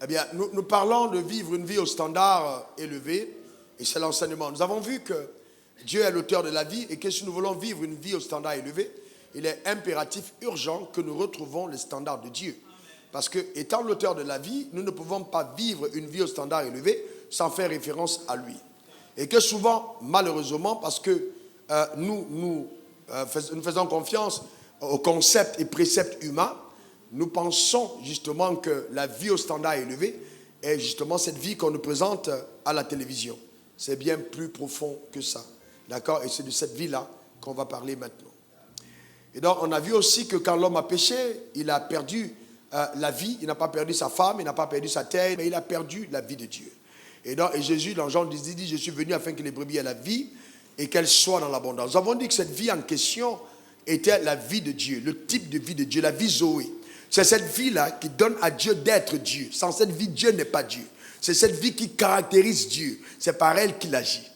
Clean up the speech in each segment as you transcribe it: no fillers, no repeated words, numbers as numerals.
bien, nous parlons de vivre une vie au standard élevé, et c'est l'enseignement. Nous avons vu que Dieu est l'auteur de la vie, et que si nous voulons vivre une vie au standard élevé, il est impératif, urgent, que nous retrouvons les standards de Dieu. Parce que, étant l'auteur de la vie, nous ne pouvons pas vivre une vie au standard élevé sans faire référence à lui. Et que souvent, malheureusement, parce que nous faisons confiance aux concepts et préceptes humains, nous pensons justement que la vie au standard élevé est justement cette vie qu'on nous présente à la télévision. C'est bien plus profond que ça. D'accord? Et c'est de cette vie-là qu'on va parler maintenant. Et donc, on a vu aussi que quand l'homme a péché, il a perdu la vie. Il n'a pas perdu sa femme, il n'a pas perdu sa terre, mais il a perdu la vie de Dieu. Et Jésus, dans Jean 10, dit, je suis venu afin que les brebis aient la vie et qu'elles soient dans l'abondance. Nous avons dit que cette vie en question était la vie de Dieu, le type de vie de Dieu, la vie Zoé. C'est cette vie-là qui donne à Dieu d'être Dieu. Sans cette vie, Dieu n'est pas Dieu. C'est cette vie qui caractérise Dieu. C'est par elle qu'il agit.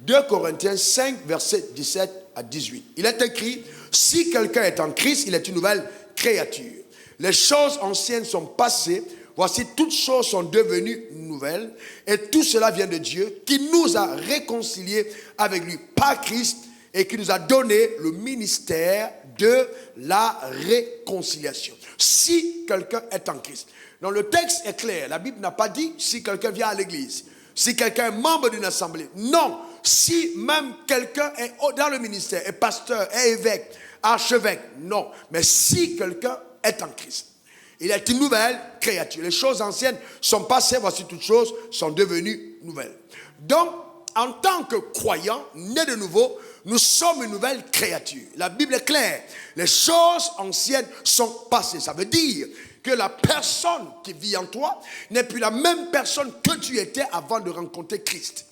2 Corinthiens 5, versets 17 à 18. Il est écrit, si quelqu'un est en Christ, il est une nouvelle créature. Les choses anciennes sont passées. Voici, toutes choses sont devenues nouvelles. Et tout cela vient de Dieu qui nous a réconciliés avec lui par Christ et qui nous a donné le ministère de la réconciliation. Si quelqu'un est en Christ. Donc le texte est clair. La Bible n'a pas dit si quelqu'un vient à l'église. Si quelqu'un est membre d'une assemblée. Non. Si même quelqu'un est dans le ministère, est pasteur, est évêque, archevêque. Non. Mais si quelqu'un est en Christ. Il est une nouvelle créature. Les choses anciennes sont passées. Voici toutes choses sont devenues nouvelles. Donc, en tant que croyants, nés de nouveau, nous sommes une nouvelle créature. La Bible est claire. Les choses anciennes sont passées. Ça veut dire que la personne qui vit en toi n'est plus la même personne que tu étais avant de rencontrer Christ.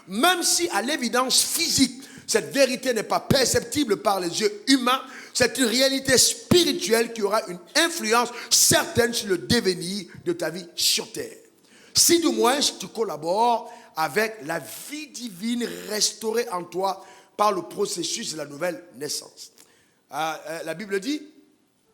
Même si à l'évidence physique, cette vérité n'est pas perceptible par les yeux humains, c'est une réalité spirituelle qui aura une influence certaine sur le devenir de ta vie sur terre. Si du moins tu collabores avec la vie divine restaurée en toi par le processus de la nouvelle naissance. La Bible dit,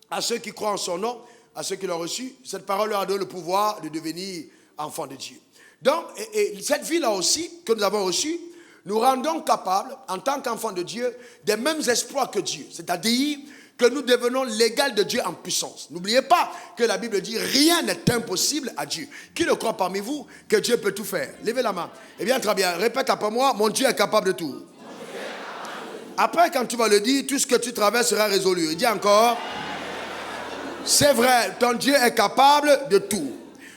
à ceux qui croient en son nom, à ceux qui l'ont reçu, cette parole leur a donné le pouvoir de devenir enfants de Dieu. Donc, et cette vie-là aussi, que nous avons reçue, nous rendons capables, en tant qu'enfants de Dieu, des mêmes exploits que Dieu. C'est-à-dire que nous devenons l'égal de Dieu en puissance. N'oubliez pas que la Bible dit, rien n'est impossible à Dieu. Qui ne croit parmi vous que Dieu peut tout faire? Levez la main. Eh bien, très bien. Répète après moi, mon Dieu est capable de tout. Après, quand tu vas le dire, tout ce que tu traverses sera résolu. Dis encore, c'est vrai, ton Dieu est capable de tout.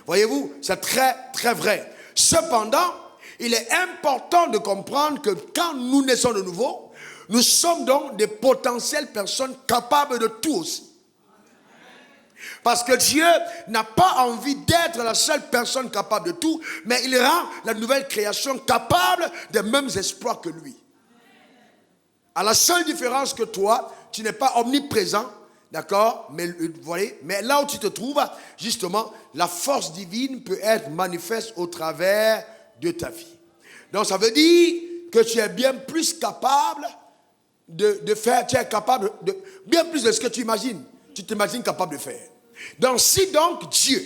Voyez-vous, c'est très, très vrai. Cependant, il est important de comprendre que quand nous naissons de nouveau, nous sommes donc des potentielles personnes capables de tout aussi. Parce que Dieu n'a pas envie d'être la seule personne capable de tout, mais il rend la nouvelle création capable des mêmes exploits que lui. À la seule différence que toi, tu n'es pas omniprésent, d'accord, mais vous voyez, mais là où tu te trouves, justement, la force divine peut être manifeste au travers de ta vie. Donc ça veut dire que tu es bien plus capable de faire, tu es capable de bien plus de ce que tu imagines. Tu t'imagines capable de faire. Donc si donc Dieu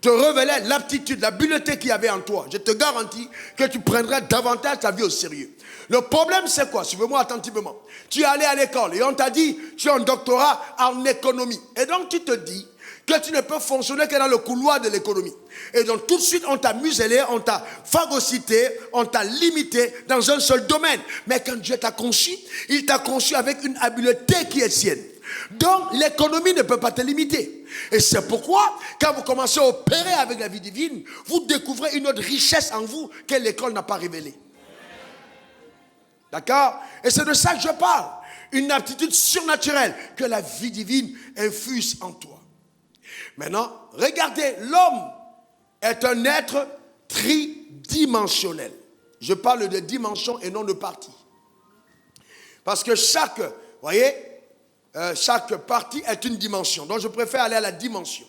te révélait l'aptitude, l'habileté qu'il y avait en toi, je te garantis que tu prendrais davantage ta vie au sérieux. Le problème c'est quoi? Suivez-moi attentivement. Tu es allé à l'école et on t'a dit tu as un doctorat en économie. Et donc tu te dis que tu ne peux fonctionner que dans le couloir de l'économie. Et donc tout de suite on t'a muselé, on t'a phagocyté, on t'a limité dans un seul domaine. Mais quand Dieu t'a conçu, il t'a conçu avec une habileté qui est sienne. Donc l'économie ne peut pas te limiter. Et c'est pourquoi quand vous commencez à opérer avec la vie divine, vous découvrez une autre richesse en vous que l'école n'a pas révélée. D'accord? Et c'est de ça que je parle. Une aptitude surnaturelle que la vie divine infuse en toi. Maintenant, regardez, l'homme est un être tridimensionnel. Je parle de dimension et non de partie. Parce que chaque partie est une dimension. Donc je préfère aller à la dimension.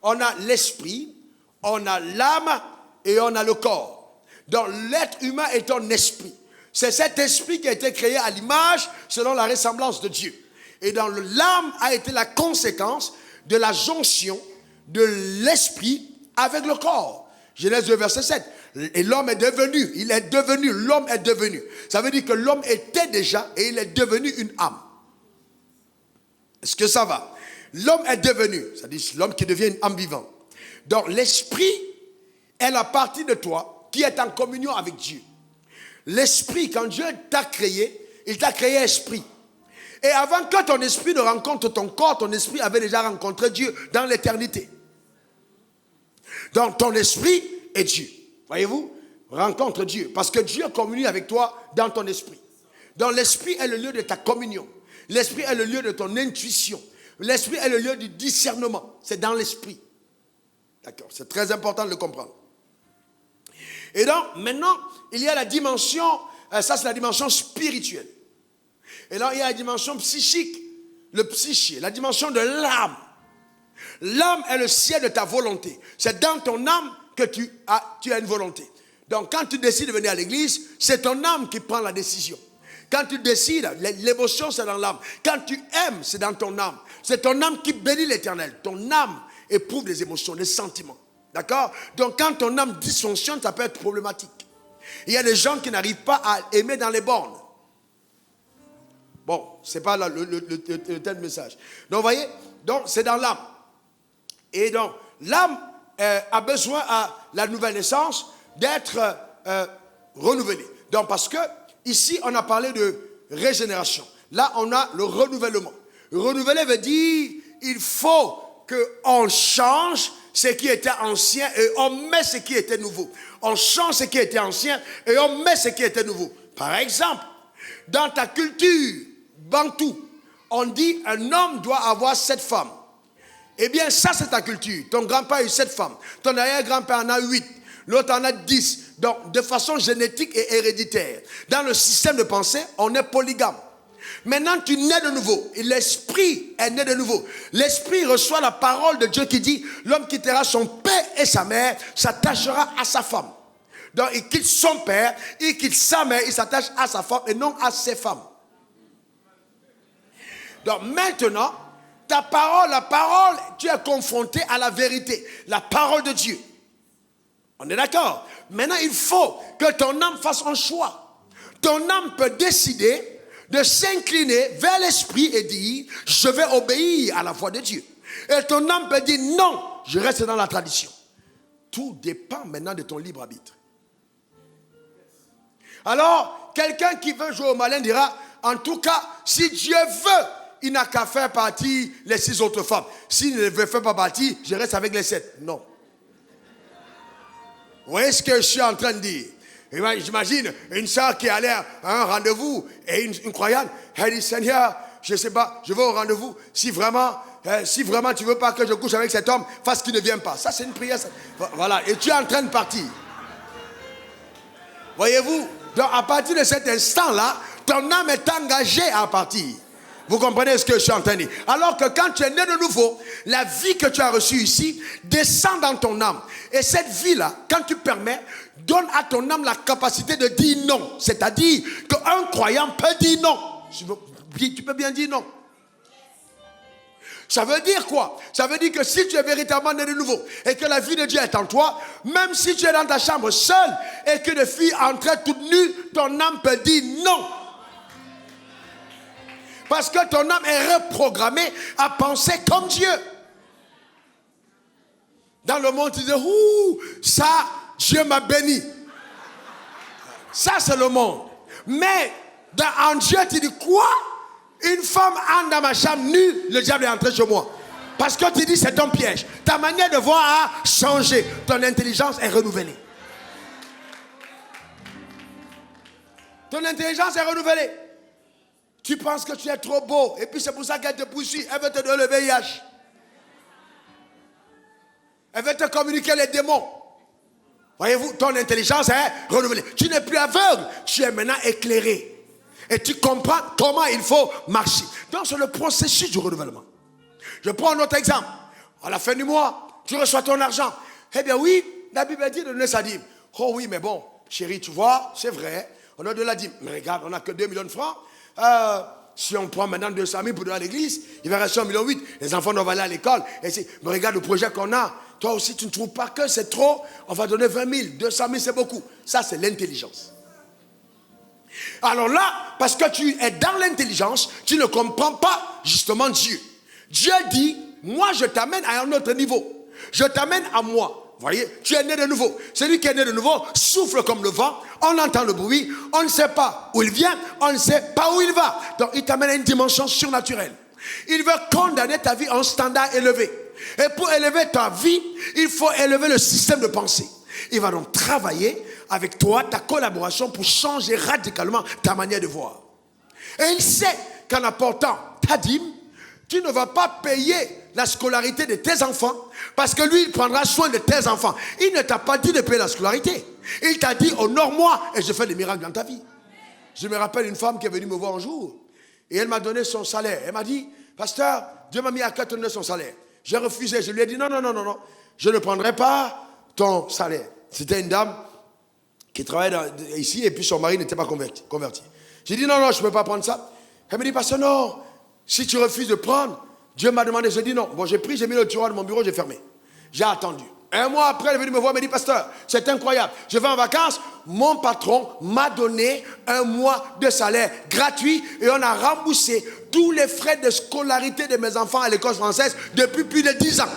On a l'esprit, on a l'âme et on a le corps. Donc l'être humain est un esprit. C'est cet esprit qui a été créé à l'image selon la ressemblance de Dieu. Et dans l'âme a été la conséquence de la jonction de l'esprit avec le corps. Genèse 2, verset 7. Et l'homme est devenu, l'homme est devenu. Ça veut dire que l'homme était déjà et il est devenu une âme. Est-ce que ça va? L'homme est devenu, c'est-à-dire l'homme qui devient une âme vivante. Donc l'esprit est la partie de toi qui est en communion avec Dieu. L'esprit, quand Dieu t'a créé, il t'a créé esprit. Et avant que ton esprit ne rencontre ton corps, ton esprit avait déjà rencontré Dieu dans l'éternité. Donc ton esprit est Dieu. Voyez-vous? Rencontre Dieu. Parce que Dieu communie avec toi dans ton esprit. Donc l'esprit est le lieu de ta communion. L'esprit est le lieu de ton intuition. L'esprit est le lieu du discernement. C'est dans l'esprit. D'accord? C'est très important de le comprendre. Et donc, maintenant, il y a la dimension, ça c'est la dimension spirituelle. Et là, il y a la dimension psychique, le psyché, la dimension de l'âme. L'âme est le ciel de ta volonté. C'est dans ton âme que tu as une volonté. Donc, quand tu décides de venir à l'église, c'est ton âme qui prend la décision. Quand tu décides, l'émotion c'est dans l'âme. Quand tu aimes, c'est dans ton âme. C'est ton âme qui bénit l'Éternel. Ton âme éprouve des émotions, des sentiments. D'accord? Donc quand ton âme dysfonctionne, ça peut être problématique. Il y a des gens qui n'arrivent pas à aimer dans les bornes. Bon, ce n'est pas là, le tel message. Donc vous voyez, donc c'est dans l'âme. Et donc l'âme a besoin à la nouvelle naissance d'être renouvelée. Donc parce que ici on a parlé de régénération. Là on a le renouvellement. Renouveler veut dire il faut qu'on change ce qui était ancien et on met ce qui était nouveau. On change ce qui était ancien et on met ce qui était nouveau. Par exemple, dans ta culture bantou, on dit un homme doit avoir 7 femmes. Eh bien, ça c'est ta culture. Ton grand-père a eu 7 femmes. Ton arrière-grand-père en a 8. L'autre en a 10. Donc, de façon génétique et héréditaire. Dans le système de pensée, on est polygame. Maintenant, tu nais de nouveau. Et l'esprit est né de nouveau. L'esprit reçoit la parole de Dieu qui dit l'homme quittera son père et sa mère, s'attachera à sa femme. Donc, il quitte son père, il quitte sa mère, il s'attache à sa femme et non à ses femmes. Donc, maintenant, ta parole, la parole, tu es confronté à la vérité, la parole de Dieu. On est d'accord? Maintenant, il faut que ton âme fasse un choix. Ton âme peut décider de s'incliner vers l'esprit et dire, je vais obéir à la voix de Dieu. Et ton âme peut dire, non, je reste dans la tradition. Tout dépend maintenant de ton libre arbitre. Alors, quelqu'un qui veut jouer au malin dira, en tout cas, si Dieu veut, il n'a qu'à faire partie les 6 autres femmes. S'il ne veut faire pas partie, je reste avec les 7. Non. Vous voyez ce que je suis en train de dire? J'imagine une soeur qui allait à un rendez-vous et une croyante, elle dit, Seigneur, je ne sais pas, je vais au rendez-vous. Si vraiment tu ne veux pas que je couche avec cet homme, fasse qu'il ne vienne pas. Ça, c'est une prière. Voilà, et tu es en train de partir. Voyez-vous? Donc, à partir de cet instant-là, ton âme est engagée à partir. Vous comprenez ce que je suis en train de dire? Alors que quand tu es né de nouveau, la vie que tu as reçue ici descend dans ton âme. Et cette vie-là, quand tu permets, donne à ton âme la capacité de dire non. C'est-à-dire qu'un croyant peut dire non. Tu peux bien dire non. Ça veut dire quoi? Ça veut dire que si tu es véritablement né de nouveau et que la vie de Dieu est en toi, même si tu es dans ta chambre seule et que des filles entrent toutes nues, ton âme peut dire non. Parce que ton âme est reprogrammée à penser comme Dieu. Dans le monde, tu dis, ouh, ça, Dieu m'a béni. Ça, c'est le monde. Mais en Dieu, tu dis quoi? Une femme entre dans ma chambre nue, le diable est entré chez moi. Parce que tu dis, c'est un piège. Ta manière de voir a changé. Ton intelligence est renouvelée. Ton intelligence est renouvelée. Tu penses que tu es trop beau. Et puis c'est pour ça qu'elle te poursuit. Elle veut te donner le VIH. Elle veut te communiquer les démons. Voyez-vous, ton intelligence est renouvelée. Tu n'es plus aveugle. Tu es maintenant éclairé. Et tu comprends comment il faut marcher. Donc c'est le processus du renouvellement. Je prends un autre exemple. À la fin du mois, tu reçois ton argent. Eh bien oui, la Bible dit de donner sa dîme. Oh oui, mais bon, chérie, tu vois, c'est vrai. On a de la dîme. Mais regarde, on n'a que 2 millions de francs. si on prend maintenant 200 000 pour donner à l'église, il va rester 1,8 million. Les enfants doivent aller à l'école. Mais regarde le projet qu'on a. Toi aussi, tu ne trouves pas que c'est trop? On va donner 20 000, 200 000, c'est beaucoup. Ça, c'est l'intelligence. Alors là, parce que tu es dans l'intelligence, tu ne comprends pas justement Dieu. Dieu dit, moi je t'amène à un autre niveau. Je t'amène à moi. Vous voyez, tu es né de nouveau. Celui qui est né de nouveau souffle comme le vent. On entend le bruit. On ne sait pas où il vient. On ne sait pas où il va. Donc il t'amène à une dimension surnaturelle. Il veut condamner ta vie à un standard élevé. Et pour élever ta vie, il faut élever le système de pensée. Il va donc travailler avec toi, ta collaboration, pour changer radicalement ta manière de voir. Et il sait qu'en apportant ta dîme, tu ne vas pas payer la scolarité de tes enfants, parce que lui, il prendra soin de tes enfants. Il ne t'a pas dit de payer la scolarité. Il t'a dit, honore-moi et je fais des miracles dans ta vie. Je me rappelle une femme qui est venue me voir un jour, et elle m'a donné son salaire. Elle m'a dit, pasteur, Dieu m'a mis à 4 donner son salaire. J'ai refusé, je lui ai dit, non, je ne prendrai pas ton salaire. C'était une dame qui travaillait ici, et puis son mari n'était pas converti. J'ai dit, non, je ne peux pas prendre ça. Elle me dit, pasteur, non, si tu refuses de prendre, Dieu m'a demandé, je dis non. Bon, j'ai pris, j'ai mis le tiroir de mon bureau, j'ai fermé. J'ai attendu. Un mois après, elle est venue me voir, elle me dit, pasteur, c'est incroyable. Je vais en vacances, mon patron m'a donné un mois de salaire gratuit et on a remboursé tous les frais de scolarité de mes enfants à l'école française depuis plus de 10 ans.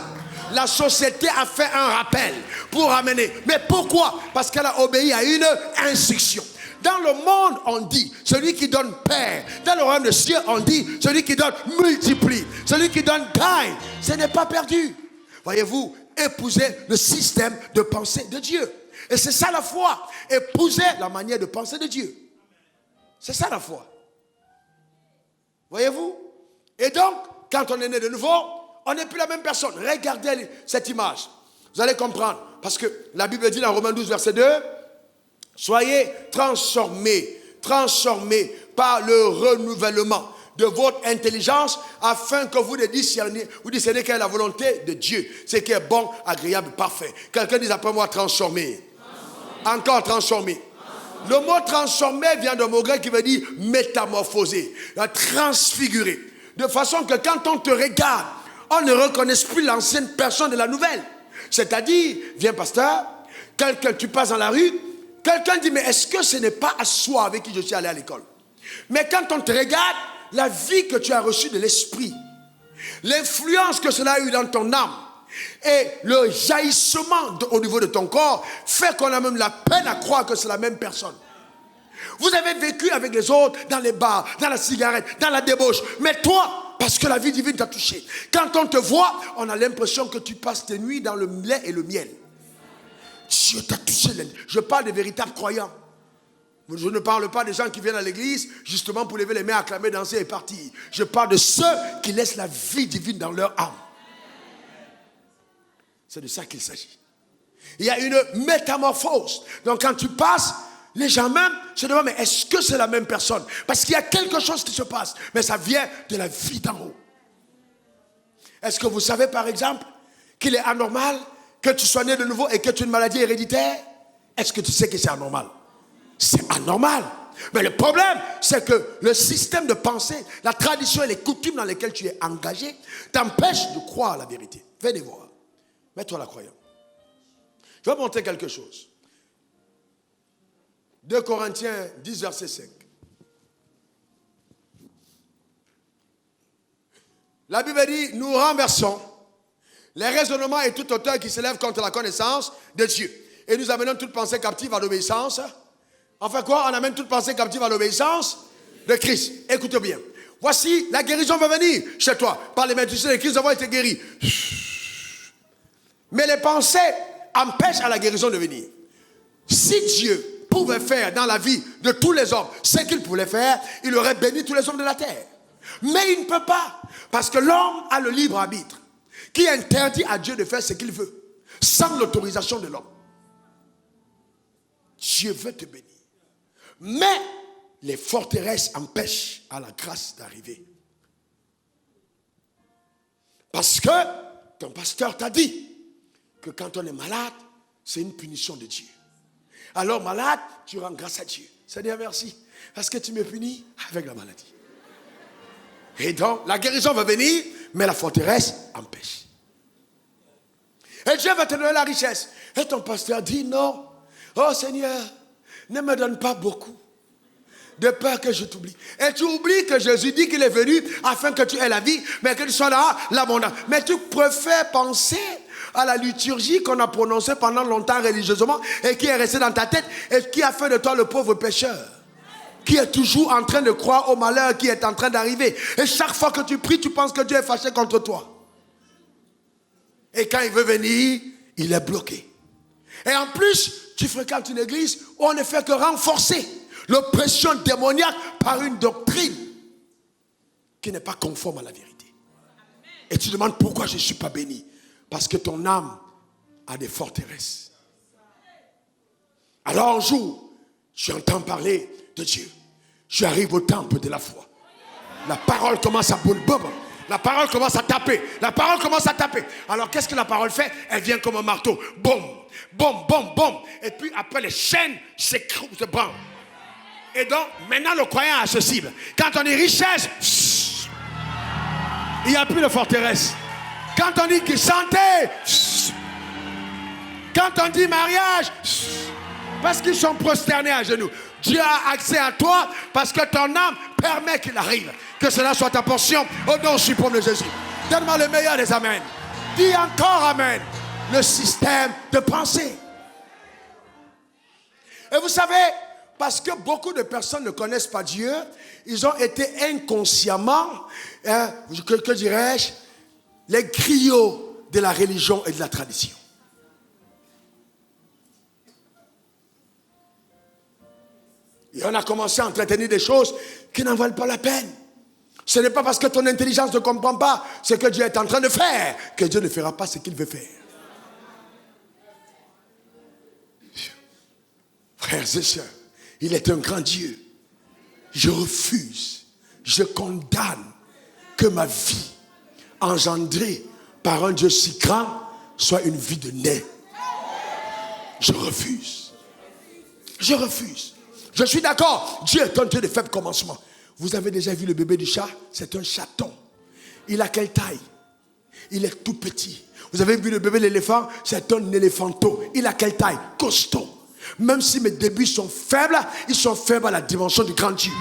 La société a fait un rappel pour amener. Mais pourquoi? Parce qu'elle a obéi à une instruction. Dans le monde, on dit, celui qui donne perd. Dans le royaume de cieux, on dit, celui qui donne multiplie. Celui qui donne gagne. Ce n'est pas perdu. Voyez-vous, épouser le système de pensée de Dieu. Et c'est ça la foi. Épouser la manière de penser de Dieu. C'est ça la foi. Voyez-vous? Et donc, quand on est né de nouveau, on n'est plus la même personne. Regardez cette image. Vous allez comprendre. Parce que la Bible dit dans Romains 12, verset 2, soyez transformés par le renouvellement de votre intelligence afin que vous discerniez quelle est la volonté de Dieu, ce qui est bon, agréable, parfait. Quelqu'un dit après moi transformer. Encore transformer. Le mot transformer vient d'un mot grec qui veut dire métamorphoser, transfigurer. De façon que quand on te regarde, on ne reconnaisse plus l'ancienne personne de la nouvelle. C'est-à-dire, viens pasteur, quelqu'un, tu passes dans la rue, quelqu'un dit, mais est-ce que ce n'est pas à soi avec qui je suis allé à l'école? Mais quand on te regarde, la vie que tu as reçue de l'esprit, l'influence que cela a eu dans ton âme, et le jaillissement au niveau de ton corps, fait qu'on a même la peine à croire que c'est la même personne. Vous avez vécu avec les autres, dans les bars, dans la cigarette, dans la débauche. Mais toi, parce que la vie divine t'a touché, quand on te voit, on a l'impression que tu passes tes nuits dans le lait et le miel. Dieu t'a touché. Je parle des véritables croyants. Je ne parle pas des gens qui viennent à l'église justement pour lever les mains, acclamer, danser et partir. Je parle de ceux qui laissent la vie divine dans leur âme. C'est de ça qu'il s'agit. Il y a une métamorphose. Donc quand tu passes, les gens même se demandent, mais est-ce que c'est la même personne? Parce qu'il y a quelque chose qui se passe, mais ça vient de la vie d'en haut. Est-ce que vous savez par exemple qu'il est anormal que tu sois né de nouveau et que tu aies une maladie héréditaire? Est-ce que tu sais que c'est anormal? C'est anormal. Mais le problème, c'est que le système de pensée, la tradition et les coutumes dans lesquelles tu es engagé t'empêchent de croire à la vérité. Venez voir. Mets-toi la croyance. Je vais montrer quelque chose. 2 Corinthiens 10, verset 5. La Bible dit, nous renversons les raisonnements et toute hauteur qui s'élève contre la connaissance de Dieu. Et nous amenons toute pensée captive à l'obéissance. Enfin quoi? On amène toute pensée captive à l'obéissance de Christ. Écoutez bien. Voici, la guérison va venir chez toi. Par les mains du Seigneur, Christ avons été guéris. Mais les pensées empêchent à la guérison de venir. Si Dieu pouvait faire dans la vie de tous les hommes ce qu'il pouvait faire, il aurait béni tous les hommes de la terre. Mais il ne peut pas. Parce que l'homme a le libre arbitre qui interdit à Dieu de faire ce qu'il veut sans l'autorisation de l'homme. Dieu veut te bénir. Mais les forteresses empêchent à la grâce d'arriver. Parce que ton pasteur t'a dit que quand on est malade, c'est une punition de Dieu. Alors malade, tu rends grâce à Dieu. Seigneur, merci. Parce que tu me punis avec la maladie. Et donc, la guérison va venir, mais la forteresse empêche. Et Dieu va te donner la richesse. Et ton pasteur dit non. Oh Seigneur, ne me donne pas beaucoup, de peur que je t'oublie. Et tu oublies que Jésus dit qu'il est venu afin que tu aies la vie, mais que tu sois là, l'abondance. Mais tu préfères penser à la liturgie qu'on a prononcée pendant longtemps religieusement et qui est restée dans ta tête et qui a fait de toi le pauvre pécheur, qui est toujours en train de croire au malheur qui est en train d'arriver. Et chaque fois que tu pries, tu penses que Dieu est fâché contre toi. Et quand il veut venir, il est bloqué. Et en plus, tu fréquentes une église où on ne fait que renforcer l'oppression démoniaque par une doctrine qui n'est pas conforme à la vérité. Et tu demandes pourquoi je ne suis pas béni. Parce que ton âme a des forteresses. Alors un jour, tu entends parler de Dieu. Tu arrives au temple de la foi. La parole commence à boum. La parole commence à taper. La parole commence à taper. Alors qu'est-ce que la parole fait? Elle vient comme un marteau. Boum, boum, boum, boum. Et puis après les chaînes s'écroulent. Et donc maintenant le croyant a ce cible. Quand on dit richesse, il n'y a plus de forteresse. Quand on dit santé, quand on dit mariage, parce qu'ils sont prosternés à genoux. Dieu a accès à toi parce que ton âme permet qu'il arrive. Que cela soit ta portion au nom suprême de Jésus. Donne-moi le meilleur des amens. Dis encore amen. Le système de pensée. Et vous savez, parce que beaucoup de personnes ne connaissent pas Dieu, ils ont été inconsciemment, que dirais-je, les griots de la religion et de la tradition. Et on a commencé à entretenir des choses qui n'en valent pas la peine. Ce n'est pas parce que ton intelligence ne comprend pas ce que Dieu est en train de faire que Dieu ne fera pas ce qu'il veut faire. Frères et sœurs, il est un grand Dieu. Je refuse, je condamne que ma vie engendrée par un Dieu si grand soit une vie de nez. Je refuse. Je refuse. Je suis d'accord, Dieu est un Dieu de faible commencement. Vous avez déjà vu le bébé du chat? C'est un chaton. Il a quelle taille? Il est tout petit. Vous avez vu le bébé de l'éléphant? C'est un éléphanto. Il a quelle taille? Costaud. Même si mes débuts sont faibles, ils sont faibles à la dimension du grand Dieu.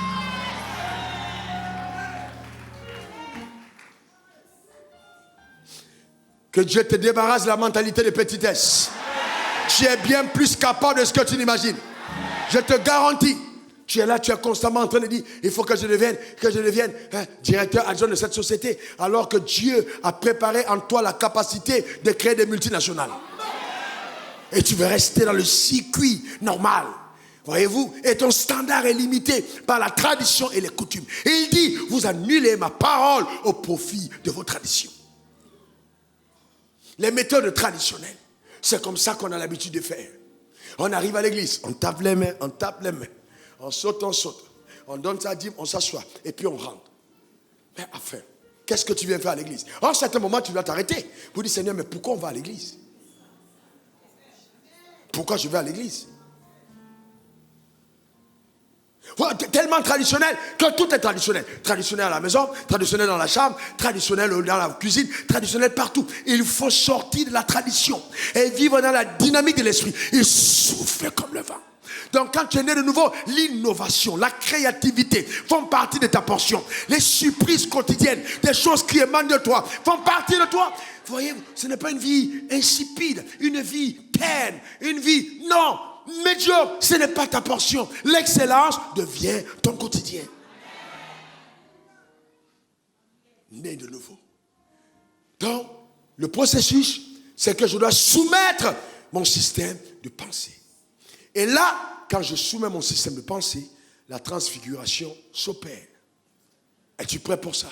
Que Dieu te débarrasse de la mentalité de petitesse. Tu es bien plus capable de ce que tu n'imagines. Je te garantis, tu es là, tu es constamment en train de dire, il faut que je devienne directeur adjoint de cette société, alors que Dieu a préparé en toi la capacité de créer des multinationales. Et tu veux rester dans le circuit normal. Voyez-vous, et ton standard est limité par la tradition et les coutumes. Et il dit, vous annulez ma parole au profit de vos traditions. Les méthodes traditionnelles, c'est comme ça qu'on a l'habitude de faire. On arrive à l'église, on tape les mains, on saute, on donne sa dîme, on s'assoit, et puis on rentre. Mais enfin, qu'est-ce que tu viens faire à l'église? À un certain moment, tu dois t'arrêter pour dire, Seigneur, mais pourquoi on va à l'église? Pourquoi je vais à l'église? Tellement traditionnel que tout est traditionnel. Traditionnel à la maison, traditionnel dans la chambre, traditionnel dans la cuisine, traditionnel partout. Il faut sortir de la tradition et vivre dans la dynamique de l'esprit. Il souffle comme le vent. Donc quand tu es né de nouveau, l'innovation, la créativité font partie de ta portion. Les surprises quotidiennes, des choses qui émanent de toi, font partie de toi. Vous voyez, ce n'est pas une vie insipide, une vie terne, une vie, non, médiocre, ce n'est pas ta portion. L'excellence devient ton quotidien. Né de nouveau. Donc, le processus, c'est que je dois soumettre mon système de pensée. Et là, quand je soumets mon système de pensée, la transfiguration s'opère. Es-tu prêt pour ça?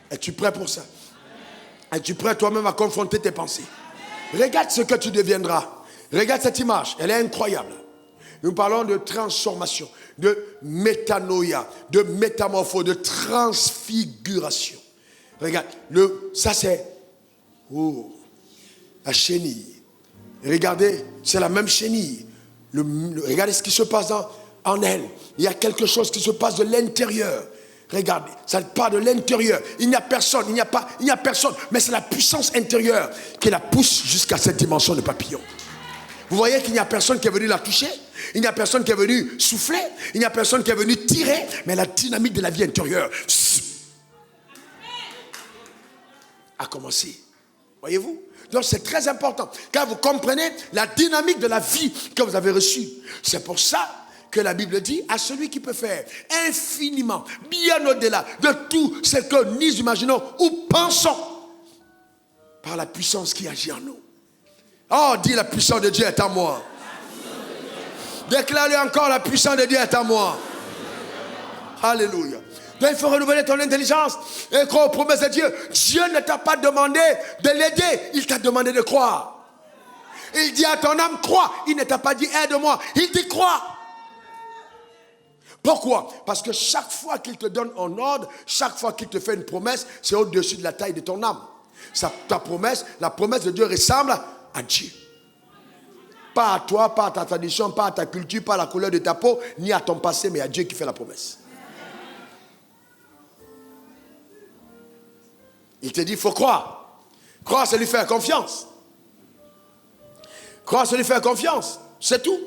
Es-tu prêt pour ça? Es-tu prêt toi-même à confronter tes pensées? Regarde ce que tu deviendras. Regarde cette image, elle est incroyable. Nous parlons de transformation, de métanoïa, de métamorphose, de transfiguration. Regarde, ça c'est la chenille. Regardez, c'est la même chenille. Regardez ce qui se passe en elle. Il y a quelque chose qui se passe de l'intérieur. Regardez, ça part de l'intérieur. Il n'y a personne, il n'y a personne. Mais c'est la puissance intérieure qui la pousse jusqu'à cette dimension de papillon. Vous voyez qu'il n'y a personne qui est venu la toucher. Il n'y a personne qui est venu souffler. Il n'y a personne qui est venu tirer. Mais la dynamique de la vie intérieure a commencé. Voyez-vous? Donc c'est très important. Car vous comprenez la dynamique de la vie que vous avez reçue. C'est pour ça que la Bible dit à celui qui peut faire infiniment, bien au-delà de tout ce que nous imaginons ou pensons par la puissance qui agit en nous. Oh, dis la puissance de Dieu est en moi. Déclare-le encore, la puissance de Dieu est en moi. Alléluia. Donc il faut renouveler ton intelligence et croire aux promesses de Dieu. Dieu ne t'a pas demandé de l'aider, il t'a demandé de croire. Il dit à ton âme, crois. Il ne t'a pas dit aide-moi, il dit crois. Pourquoi? Parce que chaque fois qu'il te donne un ordre, chaque fois qu'il te fait une promesse, c'est au-dessus de la taille de ton âme. Ta promesse, la promesse de Dieu ressemble à Dieu. Pas à toi, pas à ta tradition, pas à ta culture, pas à la couleur de ta peau, ni à ton passé, mais à Dieu qui fait la promesse. Il te dit, il faut croire. Croire, c'est lui faire confiance. Croire, c'est lui faire confiance. C'est tout.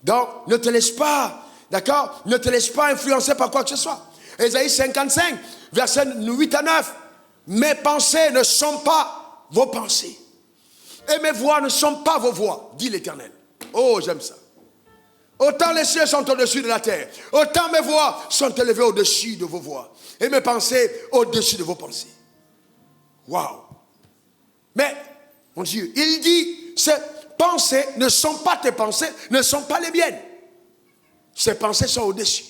Donc, ne te laisse pas, d'accord? Ne te laisse pas influencer par quoi que ce soit. Ésaïe 55, versets 8 à 9. Mes pensées ne sont pas vos pensées. Et mes voix ne sont pas vos voix, dit l'Éternel. Oh, j'aime ça. Autant les cieux sont au-dessus de la terre, autant mes voix sont élevées au-dessus de vos voix. Et mes pensées au-dessus de vos pensées. Waouh! Mais, mon Dieu, il dit, ces pensées ne sont pas tes pensées, ne sont pas les miennes. Ces pensées sont au-dessus.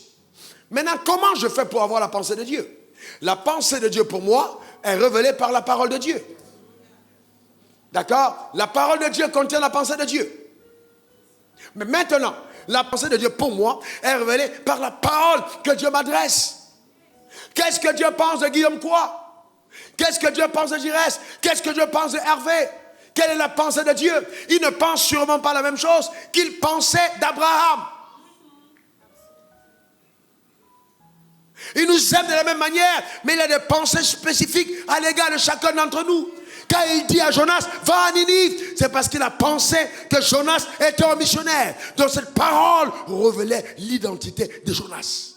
Maintenant, comment je fais pour avoir la pensée de Dieu? La pensée de Dieu pour moi est révélée par la parole de Dieu. D'accord? La parole de Dieu contient la pensée de Dieu. Mais maintenant, la pensée de Dieu pour moi est révélée par la parole que Dieu m'adresse. Qu'est-ce que Dieu pense de Guillaume quoi? Qu'est-ce que Dieu pense de Giresse? Qu'est-ce que Dieu pense de Hervé? Quelle est la pensée de Dieu? Il ne pense sûrement pas la même chose qu'il pensait d'Abraham. Il nous aime de la même manière, mais il a des pensées spécifiques à l'égard de chacun d'entre nous. Quand il dit à Jonas, va à Ninive, c'est parce qu'il a pensé que Jonas était un missionnaire. Donc cette parole révélait l'identité de Jonas.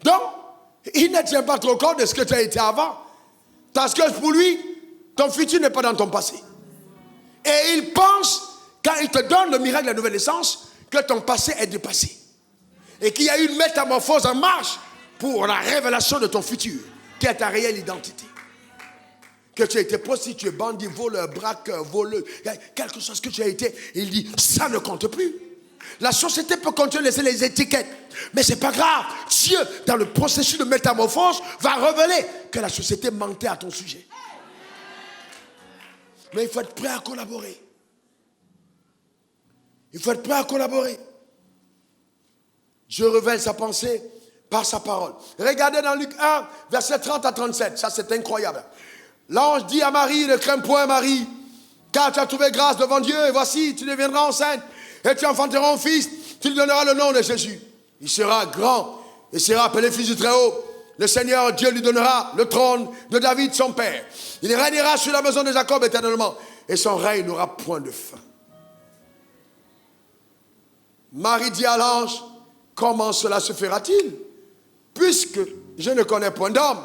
Donc, il ne tient pas trop compte de ce que tu as été avant. Parce que pour lui, ton futur n'est pas dans ton passé. Et il pense, quand il te donne le miracle de la nouvelle naissance, que ton passé est dépassé. Et qu'il y a eu une métamorphose en marche pour la révélation de ton futur, qui est ta réelle identité. Que tu as été prostitué, bandit, voleur, braqueur, voleur, quelque chose que tu as été. Il dit, ça ne compte plus. La société peut continuer à laisser les étiquettes, mais ce n'est pas grave. Dieu, dans le processus de métamorphose, va révéler que la société mentait à ton sujet. Mais il faut être prêt à collaborer. Il faut être prêt à collaborer. Dieu révèle sa pensée par sa parole. Regardez dans Luc 1, versets 30 à 37. Ça, c'est incroyable. L'ange dit à Marie, ne crains point Marie, car tu as trouvé grâce devant Dieu, et voici, tu deviendras enceinte. Et tu enfanteras un fils, tu lui donneras le nom de Jésus. Il sera grand et sera appelé fils du Très-Haut. Le Seigneur Dieu lui donnera le trône de David, son père. Il régnera sur la maison de Jacob éternellement. Et son règne n'aura point de fin. Marie dit à l'ange, comment cela se fera-t-il? Puisque je ne connais point d'homme.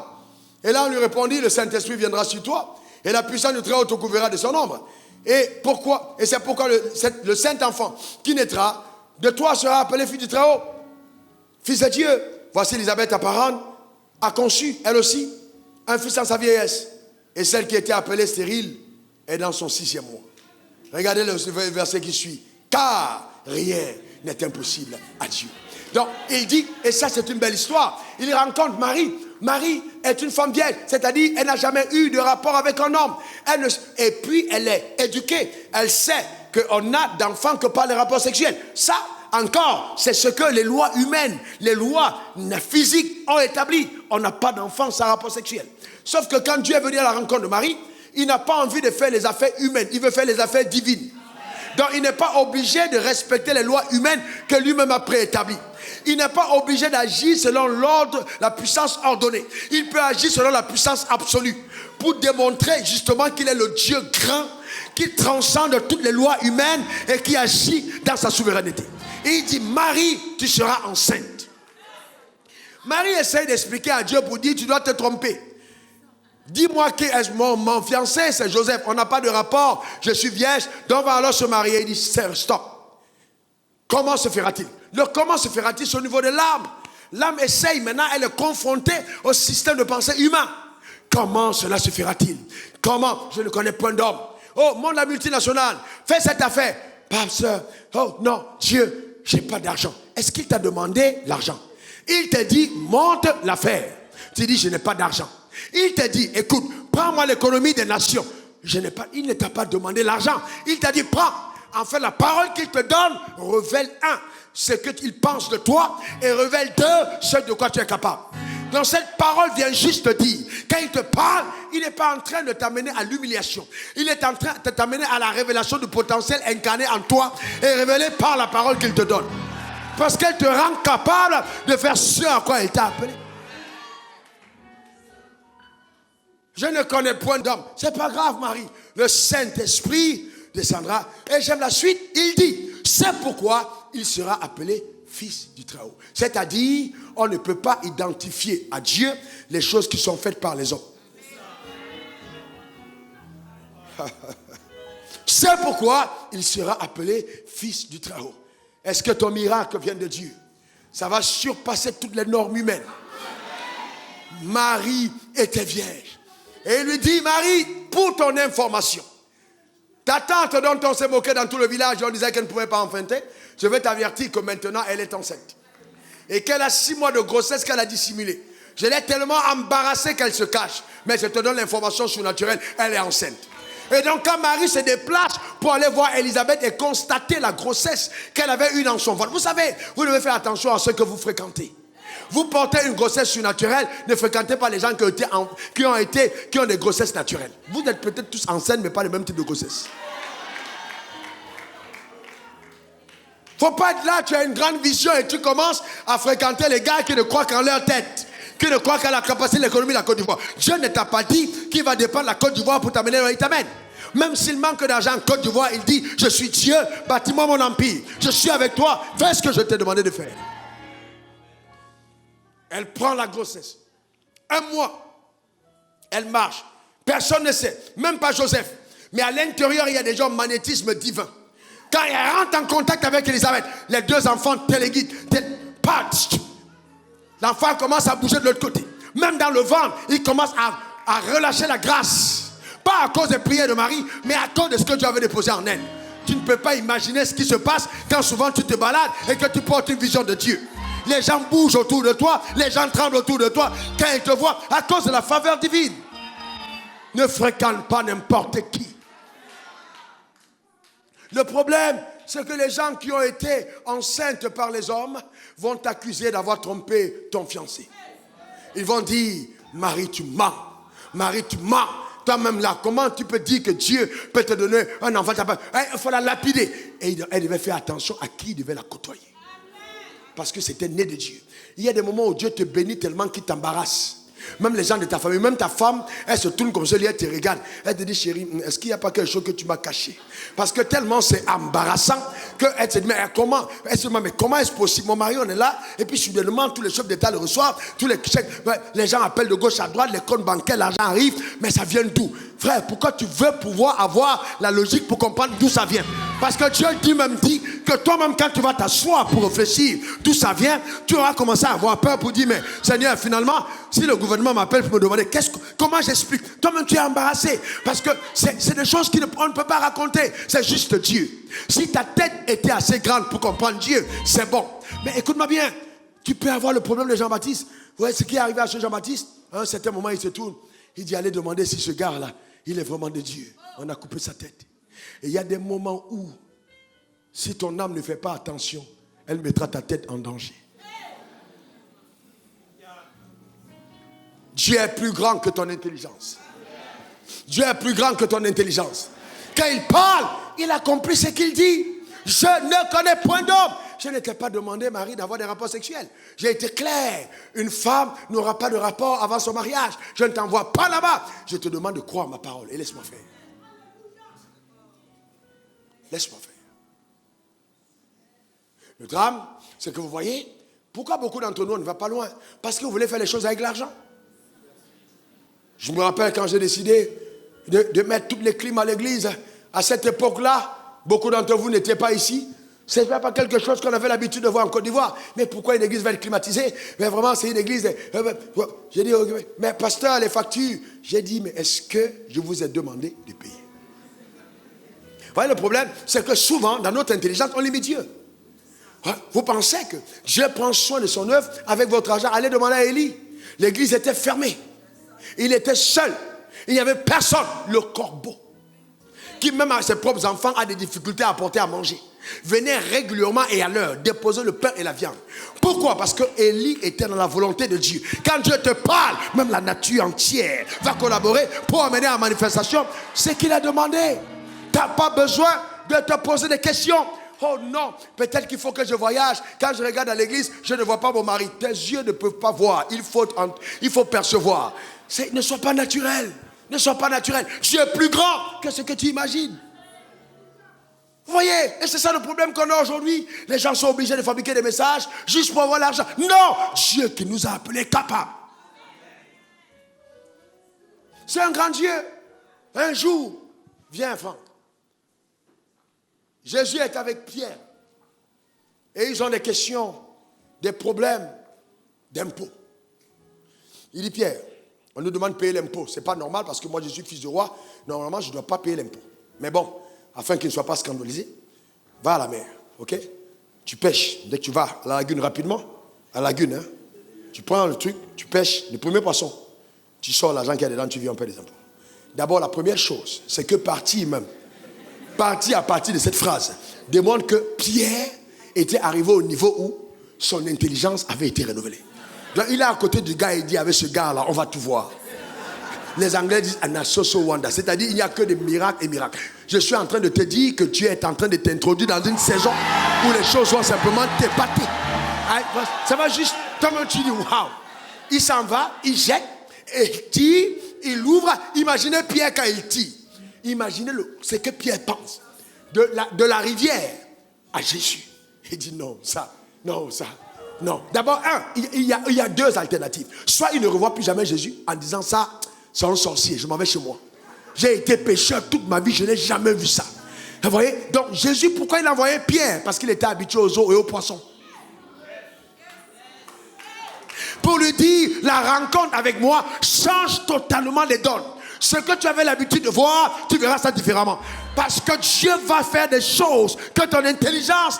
Et là on lui répondit, le Saint-Esprit viendra sur toi. Et la puissance du Très-Haut te couvrira de son ombre. Et pourquoi? Et c'est pourquoi le Saint-Enfant qui naîtra de toi sera appelé fils du Très-Haut, fils de Dieu. Voici Élisabeth, ta parente, a conçu, elle aussi, un fils en sa vieillesse. Et celle qui était appelée stérile est dans son 6e mois. Regardez le verset qui suit. Car rien n'est impossible à Dieu. Donc, il dit, et ça c'est une belle histoire, il rencontre Marie. Marie est une femme vieille, c'est-à-dire elle n'a jamais eu de rapport avec un homme. Et puis elle est éduquée, elle sait qu'on n'a d'enfants que par les rapports sexuels. Ça, encore, c'est ce que les lois humaines, les lois physiques ont établi. On n'a pas d'enfants sans rapport sexuel. Sauf que quand Dieu est venu à la rencontre de Marie, il n'a pas envie de faire les affaires humaines, il veut faire les affaires divines. Donc il n'est pas obligé de respecter les lois humaines que lui-même a préétablies. Il n'est pas obligé d'agir selon l'ordre, la puissance ordonnée. Il peut agir selon la puissance absolue pour démontrer justement qu'il est le Dieu grand, qui transcende toutes les lois humaines et qui agit dans sa souveraineté. Et il dit, Marie, tu seras enceinte. Marie essaie d'expliquer à Dieu pour dire, tu dois te tromper. Dis-moi qui est mon fiancé, c'est Joseph. On n'a pas de rapport, je suis vierge, donc on va alors se marier. Il dit, stop. Comment se fera-t-il? Le comment se fera-t-il? C'est au niveau de l'âme. L'âme essaye, maintenant elle est confrontée au système de pensée humain. Comment cela se fera-t-il? Comment? Je ne connais point d'homme. Oh, monde la multinationale, fais cette affaire. Pasteur, oh non, Dieu, j'ai pas d'argent. Est-ce qu'il t'a demandé l'argent? Il t'a dit, monte l'affaire. Tu dis, je n'ai pas d'argent. Il t'a dit, écoute, prends-moi l'économie des nations. Il ne t'a pas demandé l'argent. Il t'a dit, prends. En fait, la parole qu'il te donne révèle ce qu'il pense de toi et révèle ce de quoi tu es capable. Donc cette parole vient juste te dire, quand il te parle, il n'est pas en train de t'amener à l'humiliation. Il est en train de t'amener à la révélation du potentiel incarné en toi et révélé par la parole qu'il te donne. Parce qu'elle te rend capable de faire ce à quoi elle t'a appelé. Je ne connais point d'homme. C'est pas grave, Marie. Le Saint-Esprit descendra. Et j'aime la suite. Il dit, c'est pourquoi il sera appelé Fils du Très-Haut. C'est-à-dire, on ne peut pas identifier à Dieu les choses qui sont faites par les hommes. C'est pourquoi il sera appelé Fils du Très-Haut. Est-ce que ton miracle vient de Dieu? Ça va surpasser toutes les normes humaines. Marie était vierge. Et il lui dit, Marie, pour ton information, ta tante dont on s'est moqué dans tout le village, on disait qu'elle ne pouvait pas enfanter, je vais t'avertir que maintenant elle est enceinte. Et qu'elle a 6 mois de grossesse qu'elle a dissimulé. Je l'ai tellement embarrassée qu'elle se cache. Mais je te donne l'information surnaturelle, elle est enceinte. Et donc quand Marie se déplace pour aller voir Élisabeth et constater la grossesse qu'elle avait eue dans son ventre. Vous savez, vous devez faire attention à ce que vous fréquentez. Vous portez une grossesse surnaturelle, ne fréquentez pas les gens qui ont des grossesses naturelles. Vous êtes peut-être tous enceintes, mais pas le même type de grossesse. Faut pas être là, tu as une grande vision et tu commences à fréquenter les gars qui ne croient qu'en leur tête, qui ne croient qu'à la capacité de l'économie de la Côte d'Ivoire. Dieu ne t'a pas dit qu'il va dépendre de la Côte d'Ivoire pour t'amener là où il t'amène. Même s'il manque d'argent en Côte d'Ivoire, il dit, je suis Dieu, bâtis-moi mon empire. Je suis avec toi, fais ce que je t'ai demandé de faire. Elle prend la grossesse. 1 mois, elle marche. Personne ne sait, même pas Joseph. Mais à l'intérieur, il y a déjà un magnétisme divin. Quand elle rentre en contact avec Élisabeth, les 2 enfants téléguident. L'enfant commence à bouger de l'autre côté. Même dans le ventre, il commence à relâcher la grâce. Pas à cause des prières de Marie, mais à cause de ce que Dieu avait déposé en elle. Tu ne peux pas imaginer ce qui se passe quand souvent tu te balades et que tu portes une vision de Dieu. Les gens bougent autour de toi, les gens tremblent autour de toi quand ils te voient à cause de la faveur divine. Ne fréquente pas n'importe qui. Le problème, c'est que les gens qui ont été enceintes par les hommes vont t'accuser d'avoir trompé ton fiancé. Ils vont dire, Marie, tu mens. Marie, tu mens. Toi-même là, comment tu peux dire que Dieu peut te donner un enfant? Il faut la lapider. Et elle devait faire attention à qui il devait la côtoyer. Parce que c'était né de Dieu. Il y a des moments où Dieu te bénit tellement qu'il t'embarrasse. Même les gens de ta famille, même ta femme, elle se tourne comme ça, elle te regarde. Elle te dit, chérie, est-ce qu'il n'y a pas quelque chose que tu m'as caché? Parce que tellement c'est embarrassant qu'elle se dit, mais comment? Elle se dit, mais comment est-ce possible? Mon mari, on est là, et puis soudainement, tous les chefs d'État le reçoivent, tous les gens appellent de gauche à droite, les comptes bancaires, l'argent arrive, mais ça vient d'où? Frère, pourquoi tu veux pouvoir avoir la logique pour comprendre d'où ça vient? Parce que Dieu lui-même dit que toi-même, quand tu vas t'asseoir pour réfléchir d'où ça vient, tu auras commencé à avoir peur pour dire, mais Seigneur, finalement, si le gouvernement m'appelle pour me demander comment j'explique, toi-même tu es embarrassé. Parce que c'est des choses qu'on ne peut pas raconter. C'est juste Dieu. Si ta tête était assez grande pour comprendre Dieu, c'est bon. Mais écoute-moi bien, tu peux avoir le problème de Jean-Baptiste. Vous voyez ce qui est arrivé à ce Jean-Baptiste? À un certain moment, il se tourne. Il dit, allez demander si ce gars-là, il est vraiment de Dieu. On a coupé sa tête. Et il y a des moments où, si ton âme ne fait pas attention, elle mettra ta tête en danger. Dieu est plus grand que ton intelligence. Dieu est plus grand que ton intelligence. Quand il parle, il a compris ce qu'il dit. Je ne connais point d'homme. Je n'étais pas demandé, Marie, d'avoir des rapports sexuels. J'ai été clair. Une femme n'aura pas de rapport avant son mariage. Je ne t'envoie pas là-bas. Je te demande de croire ma parole et laisse-moi faire. Laisse-moi faire. Le drame, c'est que vous voyez, pourquoi beaucoup d'entre nous, on ne va pas loin? Parce que vous voulez faire les choses avec l'argent. Je me rappelle quand j'ai décidé de mettre toutes les clims à l'église, à cette époque-là, beaucoup d'entre vous n'étaient pas ici. Ce n'est pas quelque chose qu'on avait l'habitude de voir en Côte d'Ivoire. Mais pourquoi une église va être climatisée? Mais vraiment, c'est une église. J'ai dit, mais pasteur, les factures. J'ai dit, mais est-ce que je vous ai demandé de payer? Vous voyez, le problème, c'est que souvent, dans notre intelligence, on limite Dieu. Vous pensez que Dieu prend soin de son œuvre avec votre argent? Allez demander à Élie. L'église était fermée. Il était seul. Il n'y avait personne. Le corbeau, qui même à ses propres enfants a des difficultés à apporter à manger, venait régulièrement et à l'heure déposer le pain et la viande. Pourquoi? Parce que Élie était dans la volonté de Dieu. Quand Dieu te parle, même la nature entière va collaborer pour amener à la manifestation ce qu'il a demandé. Tu n'as pas besoin de te poser des questions. Oh non, peut-être qu'il faut que je voyage. Quand je regarde à l'église, je ne vois pas mon mari. Tes yeux ne peuvent pas voir. Il faut percevoir. Ne sois pas naturel. Ne sois pas naturel. Dieu est plus grand que ce que tu imagines. Vous voyez? Et c'est ça le problème qu'on a aujourd'hui. Les gens sont obligés de fabriquer des messages juste pour avoir l'argent. Non! Dieu qui nous a appelés capables. C'est un grand Dieu. Un jour, viens Franck. Jésus est avec Pierre. Et ils ont des questions, des problèmes d'impôts. Il dit, Pierre, on nous demande de payer l'impôt. Ce n'est pas normal parce que moi je suis fils du roi. Normalement, je ne dois pas payer l'impôt. Mais bon, afin qu'il ne soit pas scandalisé, va à la mer, ok? Tu pêches. Dès que tu vas à la lagune rapidement, à la lagune, hein, tu prends le truc, tu pêches le premier poisson. Tu sors l'argent qu'il y a dedans, tu viens en payer les impôts. D'abord, la première chose, c'est que parti à partir de cette phrase, démontre que Pierre était arrivé au niveau où son intelligence avait été renouvelée. Donc, il est à côté du gars et il dit, avec ce gars-là, on va tout voir. Les Anglais disent Anasoso Wanda, c'est-à-dire il n'y a que des miracles et miracles. Je suis en train de te dire que Dieu est en train de t'introduire dans une saison où les choses vont simplement t'épater. Ça va juste, comme tu dis, waouh. Il s'en va, il jette, et il tire, il ouvre. Imaginez Pierre quand il tire. Imaginez ce que Pierre pense de la rivière à Jésus. Il dit non, ça. Non. D'abord, il y a deux alternatives. Soit il ne revoit plus jamais Jésus en disant ça, c'est un sorcier, je m'en vais chez moi. J'ai été pécheur toute ma vie, je n'ai jamais vu ça. Vous voyez? Donc Jésus, pourquoi il envoyait Pierre? Parce qu'il était habitué aux eaux et aux poissons. Pour lui dire, la rencontre avec moi change totalement les donnes. Ce que tu avais l'habitude de voir, tu verras ça différemment. Parce que Dieu va faire des choses que ton intelligence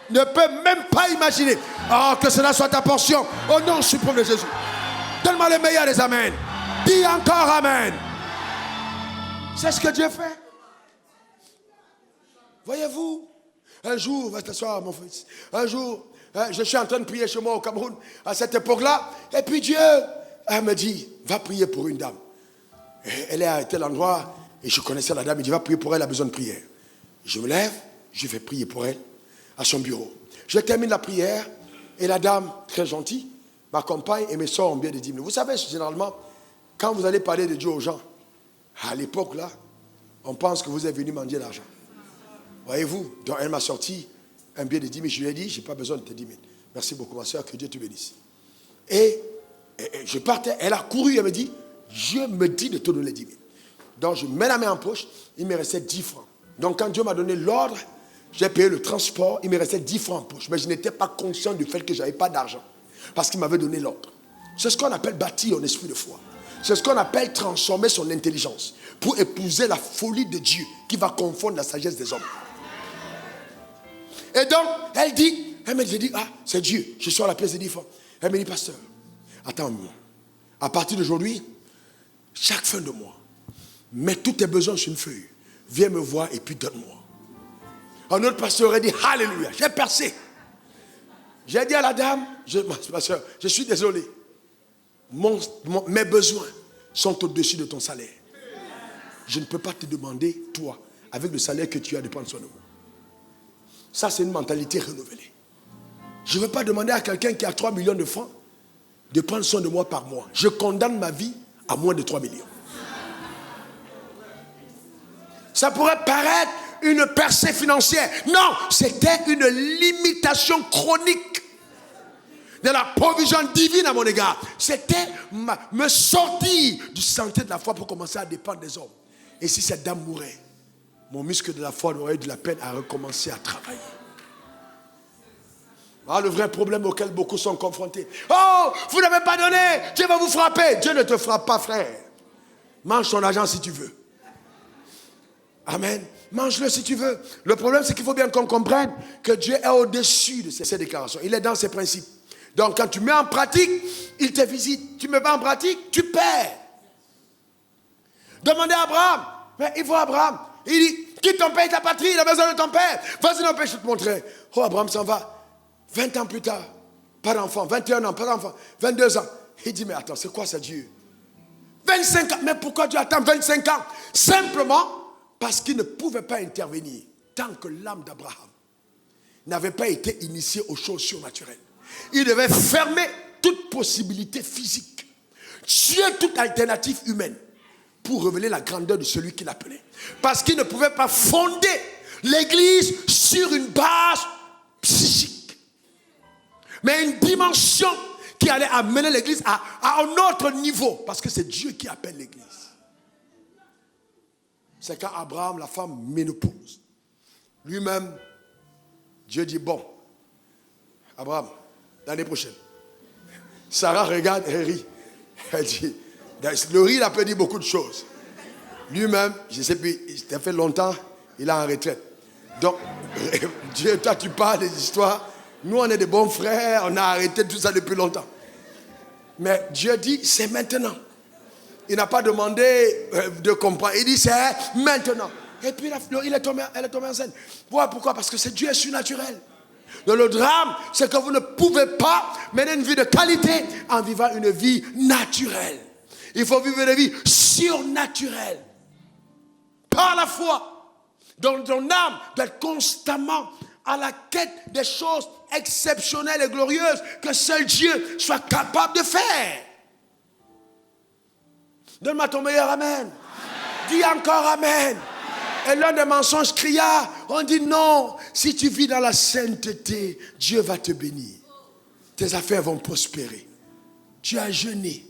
ne peut même pas imaginer. Oh, que cela soit ta portion. Au nom suprême de Jésus. Donne-moi le meilleur des amens. Dis encore amen. C'est ce que Dieu fait. Voyez-vous, un jour, va t'asseoir mon fils. Un jour, je suis en train de prier chez moi au Cameroun, à cette époque-là. Et puis Dieu, elle me dit, va prier pour une dame. Et elle est à tel endroit, et je connaissais la dame. Il dit, va prier pour elle, elle a besoin de prière. Je me lève, je vais prier pour elle à son bureau. Je termine la prière, et la dame, très gentille, m'accompagne et me sort en bien de 10 minutes. Vous savez, généralement, quand vous allez parler de Dieu aux gens, à l'époque là, on pense que vous êtes venu mendier l'argent. Voyez-vous, donc elle m'a sorti un billet de 10 000. Je lui ai dit, je n'ai pas besoin de tes 10 000. Merci beaucoup ma soeur, que Dieu te bénisse. Et je partais, elle a couru, elle me dit, Dieu me dit de te donner 10 000. Donc je mets la main en poche, il me restait 10 francs. Donc quand Dieu m'a donné l'ordre, j'ai payé le transport, il me restait 10 francs en poche. Mais je n'étais pas conscient du fait que je n'avais pas d'argent. Parce qu'il m'avait donné l'ordre. C'est ce qu'on appelle bâtir un esprit de foi. C'est ce qu'on appelle transformer son intelligence pour épouser la folie de Dieu qui va confondre la sagesse des hommes. Et donc, elle me dit, c'est Dieu. Je suis à la pièce de 10 francs. Elle me dit, pasteur, attends un moment. À partir d'aujourd'hui, chaque fin de mois, mets tous tes besoins sur une feuille. Viens me voir et puis donne-moi. Un autre pasteur aurait dit, alléluia, j'ai percé. J'ai dit à la dame, ma soeur, je suis désolé. Mes besoins sont au-dessus de ton salaire. Je ne peux pas te demander, toi, avec le salaire que tu as de prendre soin de moi. Ça, c'est une mentalité renouvelée. Je ne veux pas demander à quelqu'un qui a 3 millions de francs de prendre soin de moi par mois. Je condamne ma vie à moins de 3 millions. Ça pourrait paraître une percée financière. Non, c'était une limitation chronique de la provision divine à mon égard. C'était me sortir du sentier de la foi pour commencer à dépendre des hommes. Et si cette dame mourait, mon muscle de la foi aurait eu de la peine à recommencer à travailler. Ah, le vrai problème auquel beaucoup sont confrontés. Oh, vous n'avez pas donné, Dieu va vous frapper. Dieu ne te frappe pas, frère. Mange ton argent si tu veux. Amen. Mange-le si tu veux. Le problème, c'est qu'il faut bien qu'on comprenne que Dieu est au-dessus de ces déclarations. Il est dans ses principes. Donc, quand tu mets en pratique, il te visite. Tu ne mets pas en pratique, tu perds. Demandez à Abraham. Mais il voit Abraham. Il dit, quitte ton père et ta patrie, il a besoin de ton père. Vas-y, mon père, je te montrer. Oh, Abraham s'en va. 20 ans plus tard, pas d'enfant. 21 ans, pas d'enfant. 22 ans. Il dit, mais attends, c'est quoi ça, Dieu? 25 ans. Mais pourquoi Dieu attend 25 ans? Simplement parce qu'il ne pouvait pas intervenir tant que l'âme d'Abraham n'avait pas été initiée aux choses surnaturelles. Il devait fermer toute possibilité physique, tuer toute alternative humaine pour révéler la grandeur de celui qui l'appelait. Parce qu'il ne pouvait pas fonder l'église sur une base psychique, mais une dimension qui allait amener l'église à un autre niveau, parce que c'est Dieu qui appelle l'église. C'est quand Abraham, la femme ménopause, lui-même, Dieu dit, bon, Abraham, l'année prochaine. Sarah regarde et rit. Elle dit, le rire, il a pu dire beaucoup de choses. Lui-même, je sais plus, ça fait longtemps, il est en retraite. Donc, Dieu, toi, tu parles des histoires. Nous, on est des bons frères, on a arrêté tout ça depuis longtemps. Mais Dieu dit, c'est maintenant. Il n'a pas demandé de comprendre. Il dit, c'est maintenant. Et puis, elle est tombée enceinte. Voilà pourquoi? Parce que c'est Dieu est surnaturel. Donc, le drame, c'est que vous ne pouvez pas mener une vie de qualité en vivant une vie naturelle. Il faut vivre une vie surnaturelle. Par la foi. Donc, ton âme doit être constamment à la quête des choses exceptionnelles et glorieuses que seul Dieu soit capable de faire. Donne-moi ton meilleur amen. Dis encore amen. Et l'un des mensonges criards, on dit non, si tu vis dans la sainteté, Dieu va te bénir. Tes affaires vont prospérer. Tu as jeûné,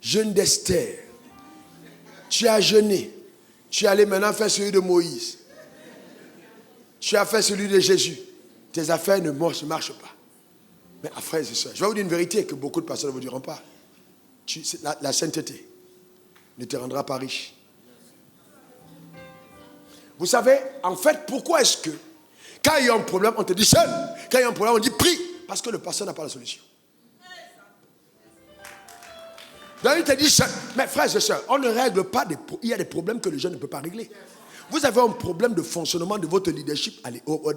jeûne d'Esther. Tu as jeûné. Tu es allé maintenant faire celui de Moïse. Tu as fait celui de Jésus. Tes affaires ne marchent pas. Mais frères et sœurs, je vais vous dire une vérité que beaucoup de personnes ne vous diront pas. La sainteté ne te rendra pas riche. Vous savez, en fait, pourquoi est-ce que quand il y a un problème, on te dit jeûne. Quand il y a un problème, on dit prie. Parce que le pasteur n'a pas la solution. Donc il te dit jeûne. Mais frères et sœurs, on ne règle pas il y a des problèmes que le jeûne ne peut pas régler. Vous avez un problème de fonctionnement de votre leadership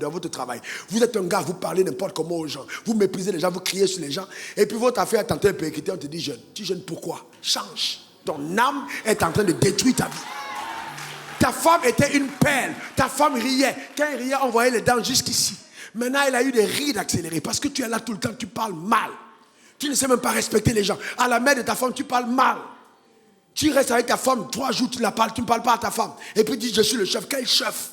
dans votre travail. Vous êtes un gars, vous parlez n'importe comment aux gens. Vous méprisez les gens, vous criez sur les gens. Et puis votre affaire est en train de percuter, on te dit jeûne. Tu jeûnes pourquoi? Change. Ton âme est en train de détruire ta vie. Ta femme était une perle. Ta femme riait. Quand elle riait, on voyait les dents jusqu'ici. Maintenant, elle a eu des rides accélérées. Parce que tu es là tout le temps, tu parles mal. Tu ne sais même pas respecter les gens. À la mère de ta femme, tu parles mal. Tu restes avec ta femme, 3 jours, tu ne parles pas à ta femme. Et puis tu dis, je suis le chef. Quel chef?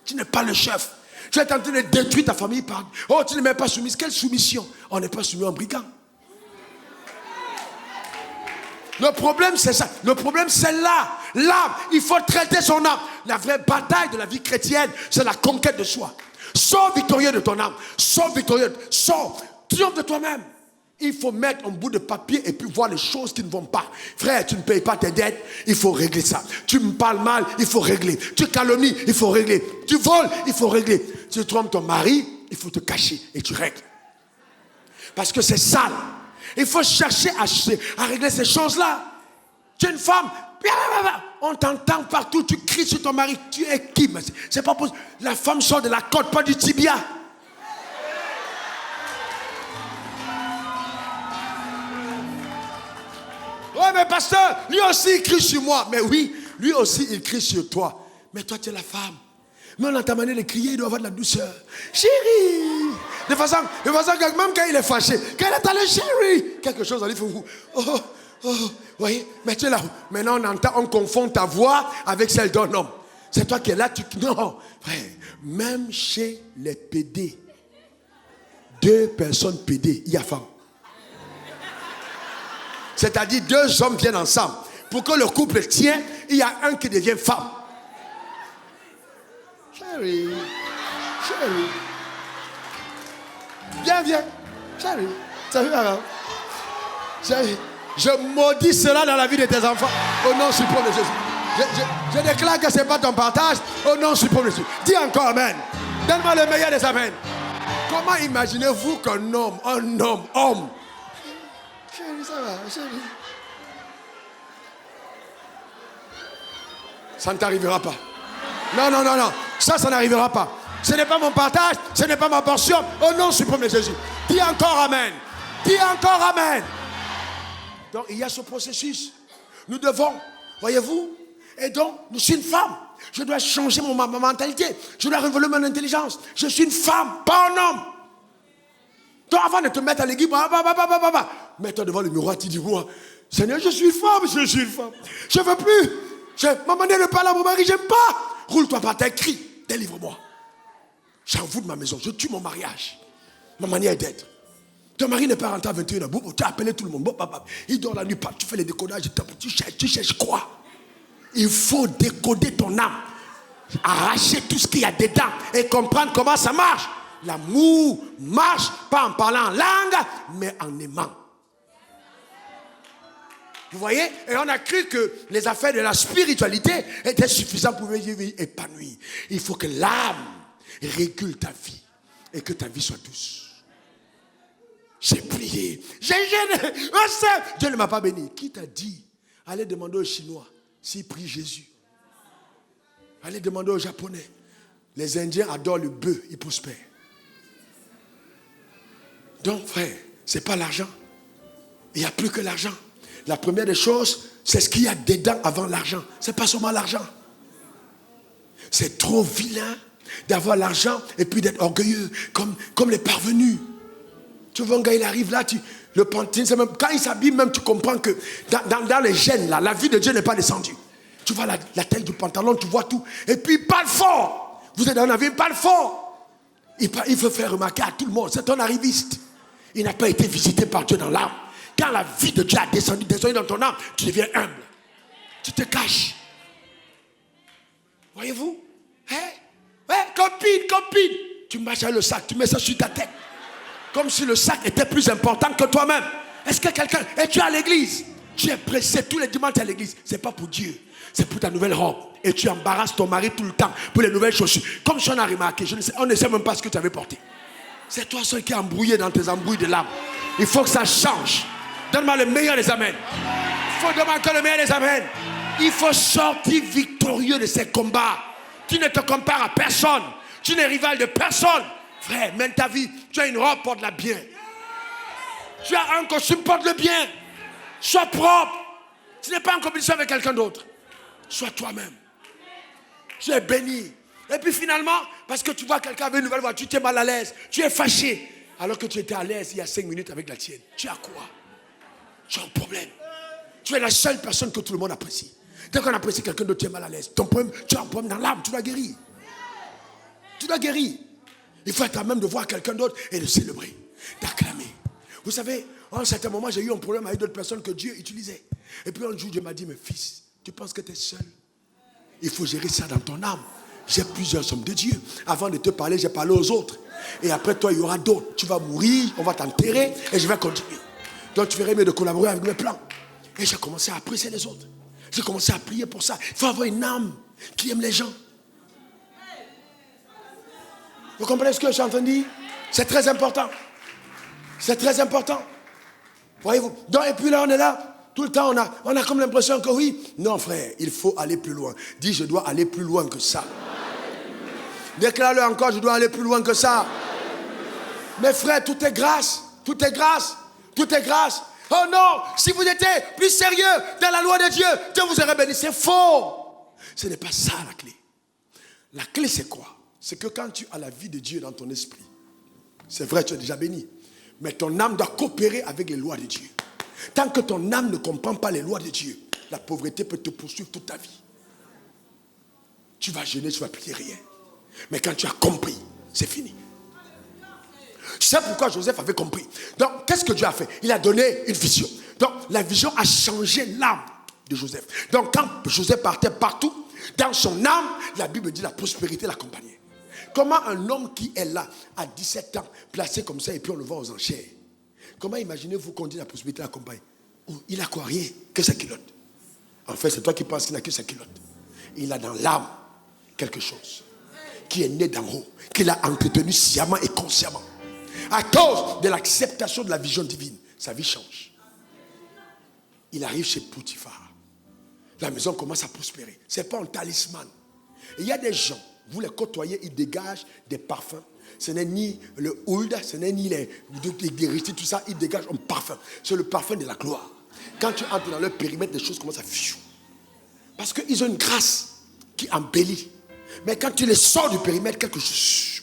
Tu n'es pas le chef. Tu es en train de détruire ta famille. Oh, tu ne m'es pas soumise. Quelle soumission? On n'est pas soumis en brigand. Le problème, c'est ça. Le problème, c'est là. L'âme, il faut traiter son âme. La vraie bataille de la vie chrétienne, c'est la conquête de soi. Sors victorieux de ton âme. Sors victorieux. Sors. Triomphe de toi-même. Il faut mettre un bout de papier et puis voir les choses qui ne vont pas. Frère, tu ne payes pas tes dettes, il faut régler ça. Tu me parles mal, il faut régler. Tu calomnies, il faut régler. Tu voles, il faut régler. Tu trompes ton mari, il faut te cacher et tu règles. Parce que c'est sale. Il faut chercher à régler ces choses-là. Tu es une femme, on t'entend partout, tu cries sur ton mari. Tu es qui? C'est pas possible. La femme sort de la côte, pas du tibia. Ouais, mais pasteur, lui aussi il crie sur moi. Mais oui, lui aussi il crie sur toi. Mais toi tu es la femme, Mais dans ta manière de crier, il doit avoir de la douceur. Chérie! De façon que même quand il est fâché, quand il est allé, chérie! Quelque chose, il faut... voyez? Mais tu es là. Maintenant, on confond ta voix avec celle d'un homme. C'est toi qui es là, non. Frère, même chez les PD, 2 personnes PD, il y a femme. C'est-à-dire 2 hommes viennent ensemble. Pour que le couple tienne, il y a un qui devient femme. Chérie. Viens. Chérie. Ça fait mal. Chérie. Je maudis cela dans la vie de tes enfants. Au nom suprême de Jésus. Je déclare que ce n'est pas ton partage. Au nom suprême de Jésus. Dis encore amen. Donne-moi le meilleur des amens. Comment imaginez-vous qu'un homme. Chérie, ça va, chérie. Ça ne t'arrivera pas. Non. Ça n'arrivera pas. Ce n'est pas mon partage, ce n'est pas ma portion. Au nom suprême de Jésus. Dis encore amen. Donc il y a ce processus. Nous devons, voyez-vous, et donc je suis une femme. Je dois changer ma mentalité. Je dois révéler mon intelligence. Je suis une femme, pas un homme. Donc avant de te mettre à l'église, mets-toi devant le miroir, tu dis moi, Seigneur, je suis une femme. Je ne veux plus. Ma manière de parler à mon mari, j'aime pas. Roule-toi par terre, crie, délivre-moi. J'envoue de ma maison, je tue mon mariage. Ma manière d'être. Ton mari n'est pas rentré à 21h. Tu as appelé tout le monde. Il dort la nuit, tu fais les décodages, tu cherches quoi? Il faut décoder ton âme. Arracher tout ce qu'il y a dedans et comprendre comment ça marche. L'amour marche pas en parlant en langue, mais en aimant. Vous voyez? Et on a cru que les affaires de la spiritualité étaient suffisantes pour vivre épanoui. Il faut que l'âme régule ta vie et que ta vie soit douce. J'ai prié, j'ai gêné. Dieu ne m'a pas béni. Qui t'a dit? Allez demander aux Chinois s'ils prient Jésus. Allez demander aux Japonais. Les Indiens adorent le bœuf, ils prospèrent. Donc frère, ce n'est pas l'argent. Il n'y a plus que l'argent. La première des choses, c'est ce qu'il y a dedans avant l'argent. Ce n'est pas seulement l'argent. C'est trop vilain d'avoir l'argent et puis d'être orgueilleux, comme les parvenus. Tu vois un gars, il arrive là, le pantin, quand il s'habille même, tu comprends que dans les gènes, là, la vie de Dieu n'est pas descendue. Tu vois la taille du pantalon, tu vois tout. Et puis il parle fort. Vous êtes dans un avion, il parle fort. Il veut faire remarquer à tout le monde, c'est un arriviste. Il n'a pas été visité par Dieu dans l'âme. Quand la vie de Dieu a descendu dans ton âme, tu deviens humble. Tu te caches. Voyez-vous? Copine. Tu marches avec le sac, tu mets ça sur ta tête. Comme si le sac était plus important que toi-même. Est-ce que quelqu'un... Et tu es à l'église. Tu es pressé tous les dimanches à l'église. Ce n'est pas pour Dieu. C'est pour ta nouvelle robe. Et tu embarrasses ton mari tout le temps pour les nouvelles chaussures. Comme si on a remarqué, on ne sait même pas ce que tu avais porté. C'est toi seul qui es embrouillé dans tes embrouilles de l'âme. Il faut que ça change. Donne-moi le meilleur des amens. Il faut demander que le meilleur des amens. Il faut sortir victorieux de ces combats. Tu ne te compares à personne. Tu n'es rival de personne. Frère, mène ta vie. Tu as une robe, porte-la bien. Tu as un costume, porte-le bien. Sois propre. Tu n'es pas en compétition avec quelqu'un d'autre. Sois toi-même. Tu es béni. Et puis finalement, parce que tu vois quelqu'un avec une nouvelle voiture, tu es mal à l'aise. Tu es fâché. Alors que tu étais à l'aise il y a 5 minutes avec la tienne. Tu as quoi? Tu as un problème. Tu es la seule personne que tout le monde apprécie. Dès qu'on apprécie quelqu'un d'autre, tu es mal à l'aise. Ton problème, tu as un problème dans l'âme. Tu dois guérir. Tu dois guérir. Il faut être à même de voir quelqu'un d'autre et de célébrer, d'acclamer. Vous savez, à un certain moment, j'ai eu un problème avec d'autres personnes que Dieu utilisait. Et puis un jour, Dieu m'a dit, mais fils, tu penses que tu es seul? Il faut gérer ça dans ton âme. J'ai plusieurs hommes de Dieu. Avant de te parler, j'ai parlé aux autres. Et après toi, il y aura d'autres. Tu vas mourir, on va t'enterrer et je vais continuer. Donc tu ferais mieux de collaborer avec mes plans. Et j'ai commencé à apprécier les autres. J'ai commencé à prier pour ça. Il faut avoir une âme qui aime les gens. Vous comprenez ce que je suis en train de dire? C'est très important. C'est très important. Voyez-vous? Donc, et puis là, on est là. Tout le temps, on a comme l'impression que oui. Non, frère, il faut aller plus loin. Dis, je dois aller plus loin que ça. Déclare-le encore, je dois aller plus loin que ça. Mes frères, tout est grâce. Tout est grâce. Tout est grâce. Oh non, si vous étiez plus sérieux dans la loi de Dieu, Dieu vous aurait béni. C'est faux. Ce n'est pas ça la clé. La clé, c'est quoi? C'est que quand tu as la vie de Dieu dans ton esprit, c'est vrai, tu es déjà béni, mais ton âme doit coopérer avec les lois de Dieu. Tant que ton âme ne comprend pas les lois de Dieu, la pauvreté peut te poursuivre toute ta vie. Tu vas jeûner, tu ne vas prier rien. Mais quand tu as compris, c'est fini. C'est pourquoi Joseph avait compris. Donc, qu'est-ce que Dieu a fait? Il a donné une vision. Donc, la vision a changé l'âme de Joseph. Donc, quand Joseph partait partout, dans son âme, la Bible dit la prospérité l'accompagnait. Comment un homme qui est là, à 17 ans, placé comme ça, et puis on le vend aux enchères? Comment imaginez-vous qu'on dit la prospérité l'accompagne? Il a quoi? Rien, que sa culotte. En fait, c'est toi qui penses qu'il n'a que sa culotte. Il a dans l'âme quelque chose qui est né d'en haut, qu'il a entretenu sciemment et consciemment. À cause de l'acceptation de la vision divine, sa vie change. Il arrive chez Potiphar. La maison commence à prospérer. Ce n'est pas un talisman. Et il y a des gens, vous les côtoyez, ils dégagent des parfums. Ce n'est ni le oud, ce n'est ni les ristis, tout ça, ils dégagent un parfum. C'est le parfum de la gloire. Quand tu entres dans leur périmètre, les choses commencent à fiou. Parce qu'ils ont une grâce qui embellit. Mais quand tu les sors du périmètre, quelque chose.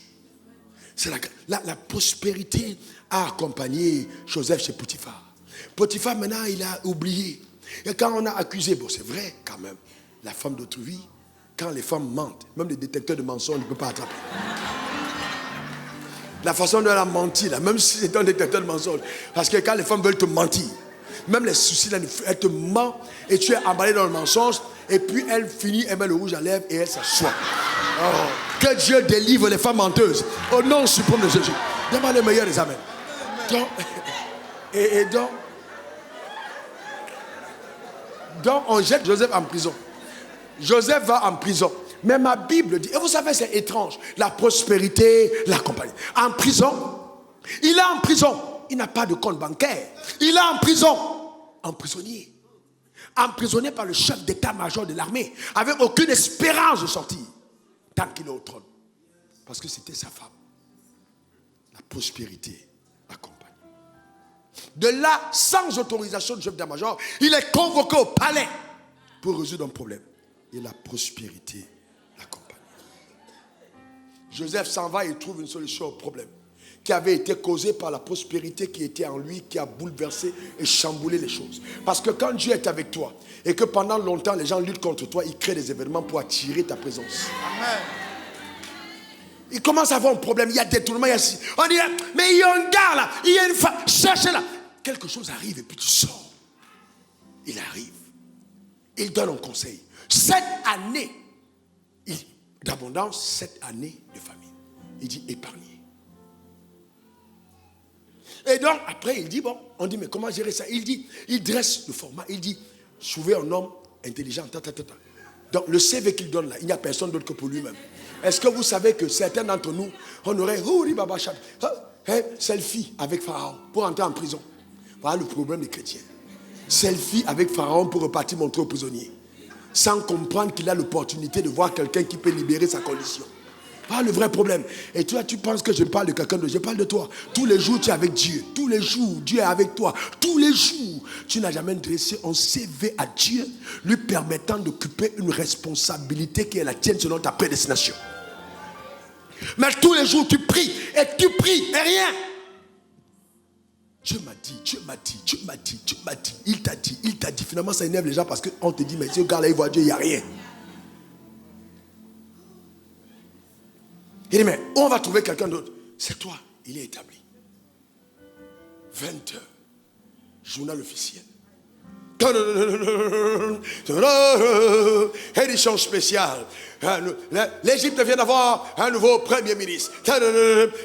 C'est la prospérité a accompagné Joseph chez Potiphar. Potiphar, maintenant, il a oublié. Et quand on a accusé, bon, c'est vrai quand même, la femme d'autrui, quand les femmes mentent, même les détecteurs de mensonges ne peuvent pas attraper. La façon dont elle a menti, là, même si c'est un détecteur de mensonges, parce que quand les femmes veulent te mentir, même les soucis, là, elles te mentent et tu es emballé dans le mensonge, et puis elle finit, elle met le rouge à lèvres et elle s'assoit. Oh, que Dieu délivre les femmes menteuses au nom suprême de Jésus. Demande le meilleur des amens. Donc on jette Joseph en prison. Joseph va en prison. Mais ma Bible dit, et vous savez, c'est étrange, la prospérité l'accompagne. En prison, il est en prison, il n'a pas de compte bancaire. Il est en prison, emprisonné. Emprisonné par le chef d'état-major de l'armée, avec aucune espérance de sortir, tant qu'il est au trône. Parce que c'était sa femme. La prospérité accompagne. De là, sans autorisation du chef d'état-major, il est convoqué au palais pour résoudre un problème. Et la prospérité l'accompagne. Joseph s'en va et trouve une solution au problème qui avait été causé par la prospérité qui était en lui, qui a bouleversé et chamboulé les choses. Parce que quand Dieu est avec toi et que pendant longtemps les gens luttent contre toi, il crée des événements pour attirer ta présence. Amen. Il commence à avoir un problème, il y a des détournements, on dit, mais il y a un gars là, il y a une femme, cherchez-la. Quelque chose arrive et puis tu sors. Il arrive. Il donne un conseil. 7 années d'abondance, 7 années de famine. Il dit épargner. Et donc, après, il dit, bon, on dit, mais comment gérer ça? Il dit, il dresse le format, il dit, trouvez un homme intelligent, Donc, le CV qu'il donne là, il n'y a personne d'autre que pour lui-même. Est-ce que vous savez que certains d'entre nous, on aurait, selfie avec Pharaon pour entrer en prison? Voilà le problème des chrétiens. Selfie avec Pharaon pour repartir montrer aux prisonniers. Sans comprendre qu'il a l'opportunité de voir quelqu'un qui peut libérer sa condition. Voilà le vrai problème. Et toi, tu penses que je parle de quelqu'un d'autre. Je parle de toi. Tous les jours, tu es avec Dieu. Tous les jours, Dieu est avec toi. Tous les jours, tu n'as jamais dressé un CV à Dieu, lui permettant d'occuper une responsabilité qui est la tienne selon ta prédestination. Mais tous les jours, tu pries et rien. Dieu m'a dit. Il t'a dit. Finalement, ça énerve les gens parce qu'on te dit, mais ce gars-là, il voit Dieu, il n'y a rien. Il dit, mais où on va trouver quelqu'un d'autre? C'est toi, il est établi. 20 heures, journal officiel. Édition spéciale. L'Égypte vient d'avoir un nouveau premier ministre.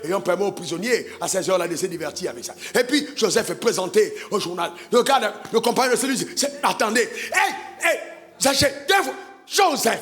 Et on permet aux prisonniers à 16h là de se divertir avec ça. Et puis Joseph est présenté au journal. Le compagnon de celui dit, attendez, Joseph,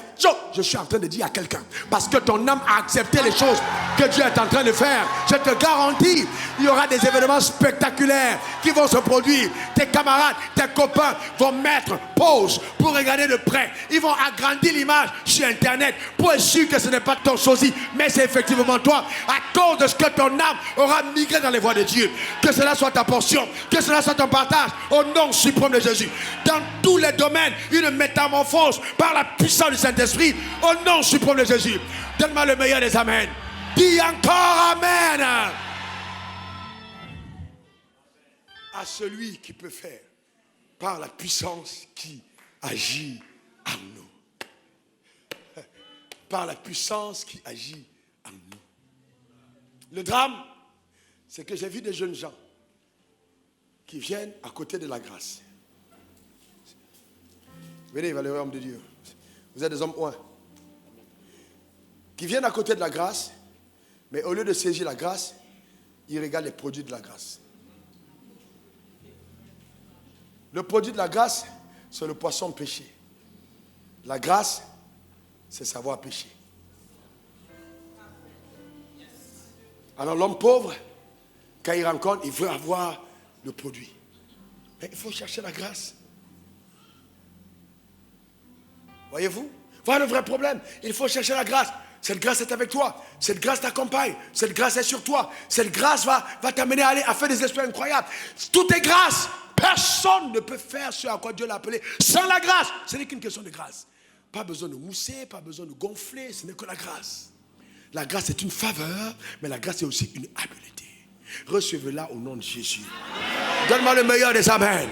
je suis en train de dire à quelqu'un, parce que ton âme a accepté les choses que Dieu est en train de faire. Je te garantis, il y aura des événements spectaculaires qui vont se produire. Tes camarades, tes copains vont mettre pause pour regarder de près. Ils vont agrandir l'image sur Internet pour être sûr que ce n'est pas ton sosie, mais c'est effectivement toi, à cause de ce que ton âme aura migré dans les voies de Dieu. Que cela soit ta portion, que cela soit ton partage, au nom suprême de Jésus. Dans tous les domaines, une métamorphose par la puissance du Saint-Esprit, au nom suprême de Jésus. Donne-moi le meilleur des Amen. Dis encore Amen. À celui qui peut faire par la puissance qui agit en nous. Par la puissance qui agit en nous. Le drame, c'est que j'ai vu des jeunes gens qui viennent à côté de la grâce. Venez, valeureux homme de Dieu. Vous êtes des hommes oints. Qui viennent à côté de la grâce, mais au lieu de saisir la grâce, ils regardent les produits de la grâce. Le produit de la grâce, c'est le poisson pêché. La grâce, c'est savoir pêcher. Alors l'homme pauvre, quand il rencontre, il veut avoir le produit. Mais il faut chercher la grâce. Voyez-vous? Voilà le vrai problème. Il faut chercher la grâce. Cette grâce est avec toi. Cette grâce t'accompagne. Cette grâce est sur toi. Cette grâce va t'amener à faire des exploits incroyables. Tout est grâce. Personne ne peut faire ce à quoi Dieu l'a appelé sans la grâce. Ce n'est qu'une question de grâce. Pas besoin de mousser, pas besoin de gonfler. Ce n'est que la grâce. La grâce est une faveur, mais la grâce est aussi une habileté. Recevez-la au nom de Jésus. Donne-moi le meilleur des Amen.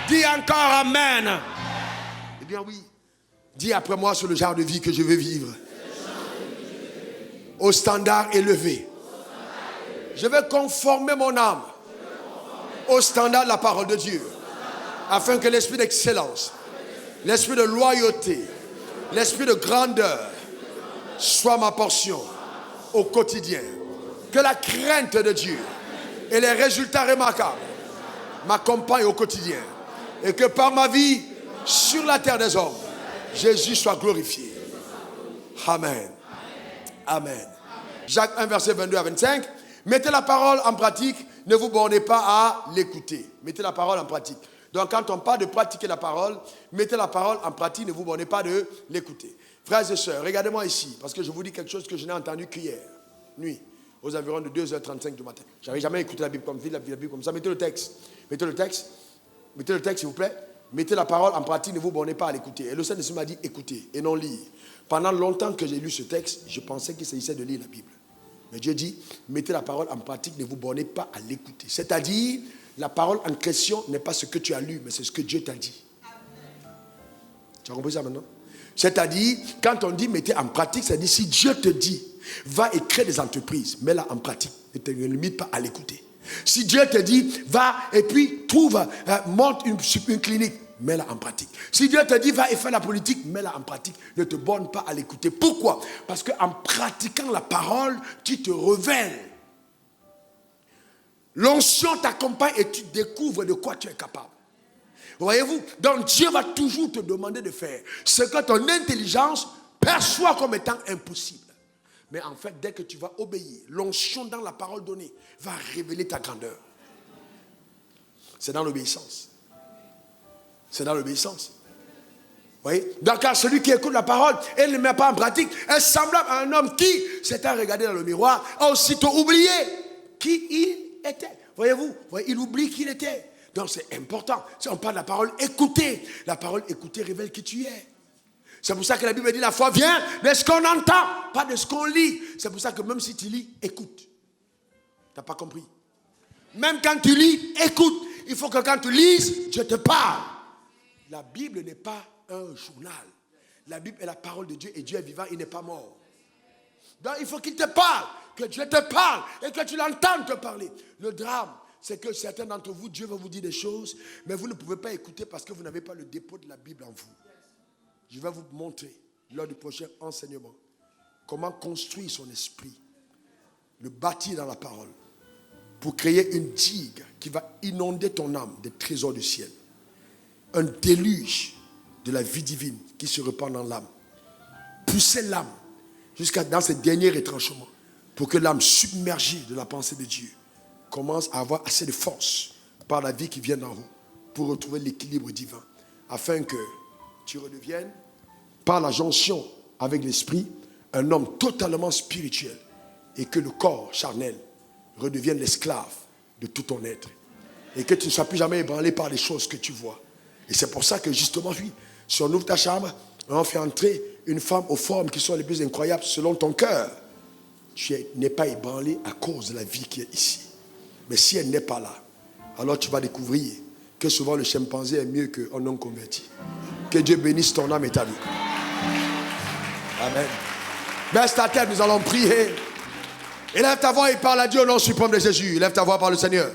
Dis encore Amen. Eh bien oui. Dis après moi sur le genre de vie que je veux vivre. Au standard élevé. Je vais conformer mon âme au standard de la parole de Dieu. Afin que l'esprit d'excellence, l'esprit de loyauté, l'esprit de grandeur soit ma portion au quotidien. Que la crainte de Dieu et les résultats remarquables m'accompagnent au quotidien. Et que par ma vie sur la terre des hommes, Jésus soit glorifié. Amen. Amen. Jacques 1, verset 22 à 25. Mettez la parole en pratique, ne vous bornez pas à l'écouter. Mettez la parole en pratique. Donc quand on parle de pratiquer la parole, mettez la parole en pratique, ne vous bornez pas de l'écouter. Frères et sœurs, regardez-moi ici, parce que je vous dis quelque chose que je n'ai entendu qu'hier, nuit, aux environs de 2h35 du matin. Je n'avais jamais écouté la Bible comme ça. Mettez le texte. Mettez le texte, s'il vous plaît. Mettez la parole en pratique, ne vous bornez pas à l'écouter. Et le Saint-Esprit m'a dit écoutez et non lire. Pendant longtemps que j'ai lu ce texte, je pensais qu'il s'agissait de lire la Bible. Mais Dieu dit, mettez la parole en pratique, ne vous bornez pas à l'écouter. C'est-à-dire, la parole en question n'est pas ce que tu as lu, mais c'est ce que Dieu t'a dit. Tu as compris ça maintenant? C'est-à-dire, quand on dit mettez en pratique, c'est-à-dire si Dieu te dit, va et crée des entreprises, mets-la en pratique. Ne te limite pas à l'écouter. Si Dieu te dit, va et puis trouve, monte une clinique, mets-la en pratique. Si Dieu te dit, va et fais la politique, mets-la en pratique. Ne te borne pas à l'écouter. Pourquoi? Parce qu'en pratiquant la parole, tu te révèles. L'onction t'accompagne et tu découvres de quoi tu es capable. Voyez-vous? Donc Dieu va toujours te demander de faire ce que ton intelligence perçoit comme étant impossible. Mais en fait, dès que tu vas obéir, l'onction dans la parole donnée va révéler ta grandeur. C'est dans l'obéissance. C'est dans l'obéissance. Vous voyez? Donc, car celui qui écoute la parole et ne le met pas en pratique est semblable à un homme qui s'était regardé dans le miroir, a aussitôt oublié qui il était. Voyez-vous? Il oublie qui il était. Donc, c'est important. Si on parle de la parole écoutée, la parole écoutée révèle qui tu es. C'est pour ça que la Bible dit la foi vient de ce qu'on entend, pas de ce qu'on lit. C'est pour ça que même si tu lis, écoute. Tu n'as pas compris? Même quand tu lis, écoute. Il faut que quand tu lises, Dieu te parle. La Bible n'est pas un journal. La Bible est la parole de Dieu et Dieu est vivant, il n'est pas mort. Donc il faut qu'il te parle, que Dieu te parle et que tu l'entendes te parler. Le drame, c'est que certains d'entre vous, Dieu va vous dire des choses, mais vous ne pouvez pas écouter parce que vous n'avez pas le dépôt de la Bible en vous. Je vais vous montrer, lors du prochain enseignement, comment construire son esprit, le bâtir dans la parole, pour créer une digue qui va inonder ton âme des trésors du ciel. Un déluge de la vie divine qui se répand dans l'âme. Pousser l'âme jusqu'à dans ses derniers retranchements pour que l'âme submergée de la pensée de Dieu commence à avoir assez de force par la vie qui vient d'en haut pour retrouver l'équilibre divin afin que tu redeviennes, par la jonction avec l'esprit, un homme totalement spirituel et que le corps charnel redevienne l'esclave de tout ton être et que tu ne sois plus jamais ébranlé par les choses que tu vois. Et c'est pour ça que justement, oui, si on ouvre ta chambre, On fait entrer une femme aux formes qui sont les plus incroyables selon ton cœur. Tu n'es pas ébranlé à cause de la vie qui est ici. Mais si elle n'est pas là, alors tu vas découvrir que souvent le chimpanzé est mieux qu'un homme converti. Que Dieu bénisse ton âme et ta vie. Amen. Baisse ta tête, nous allons prier. Élève ta voix et parle à Dieu au nom suprême de Jésus. Élève ta voix par le Seigneur.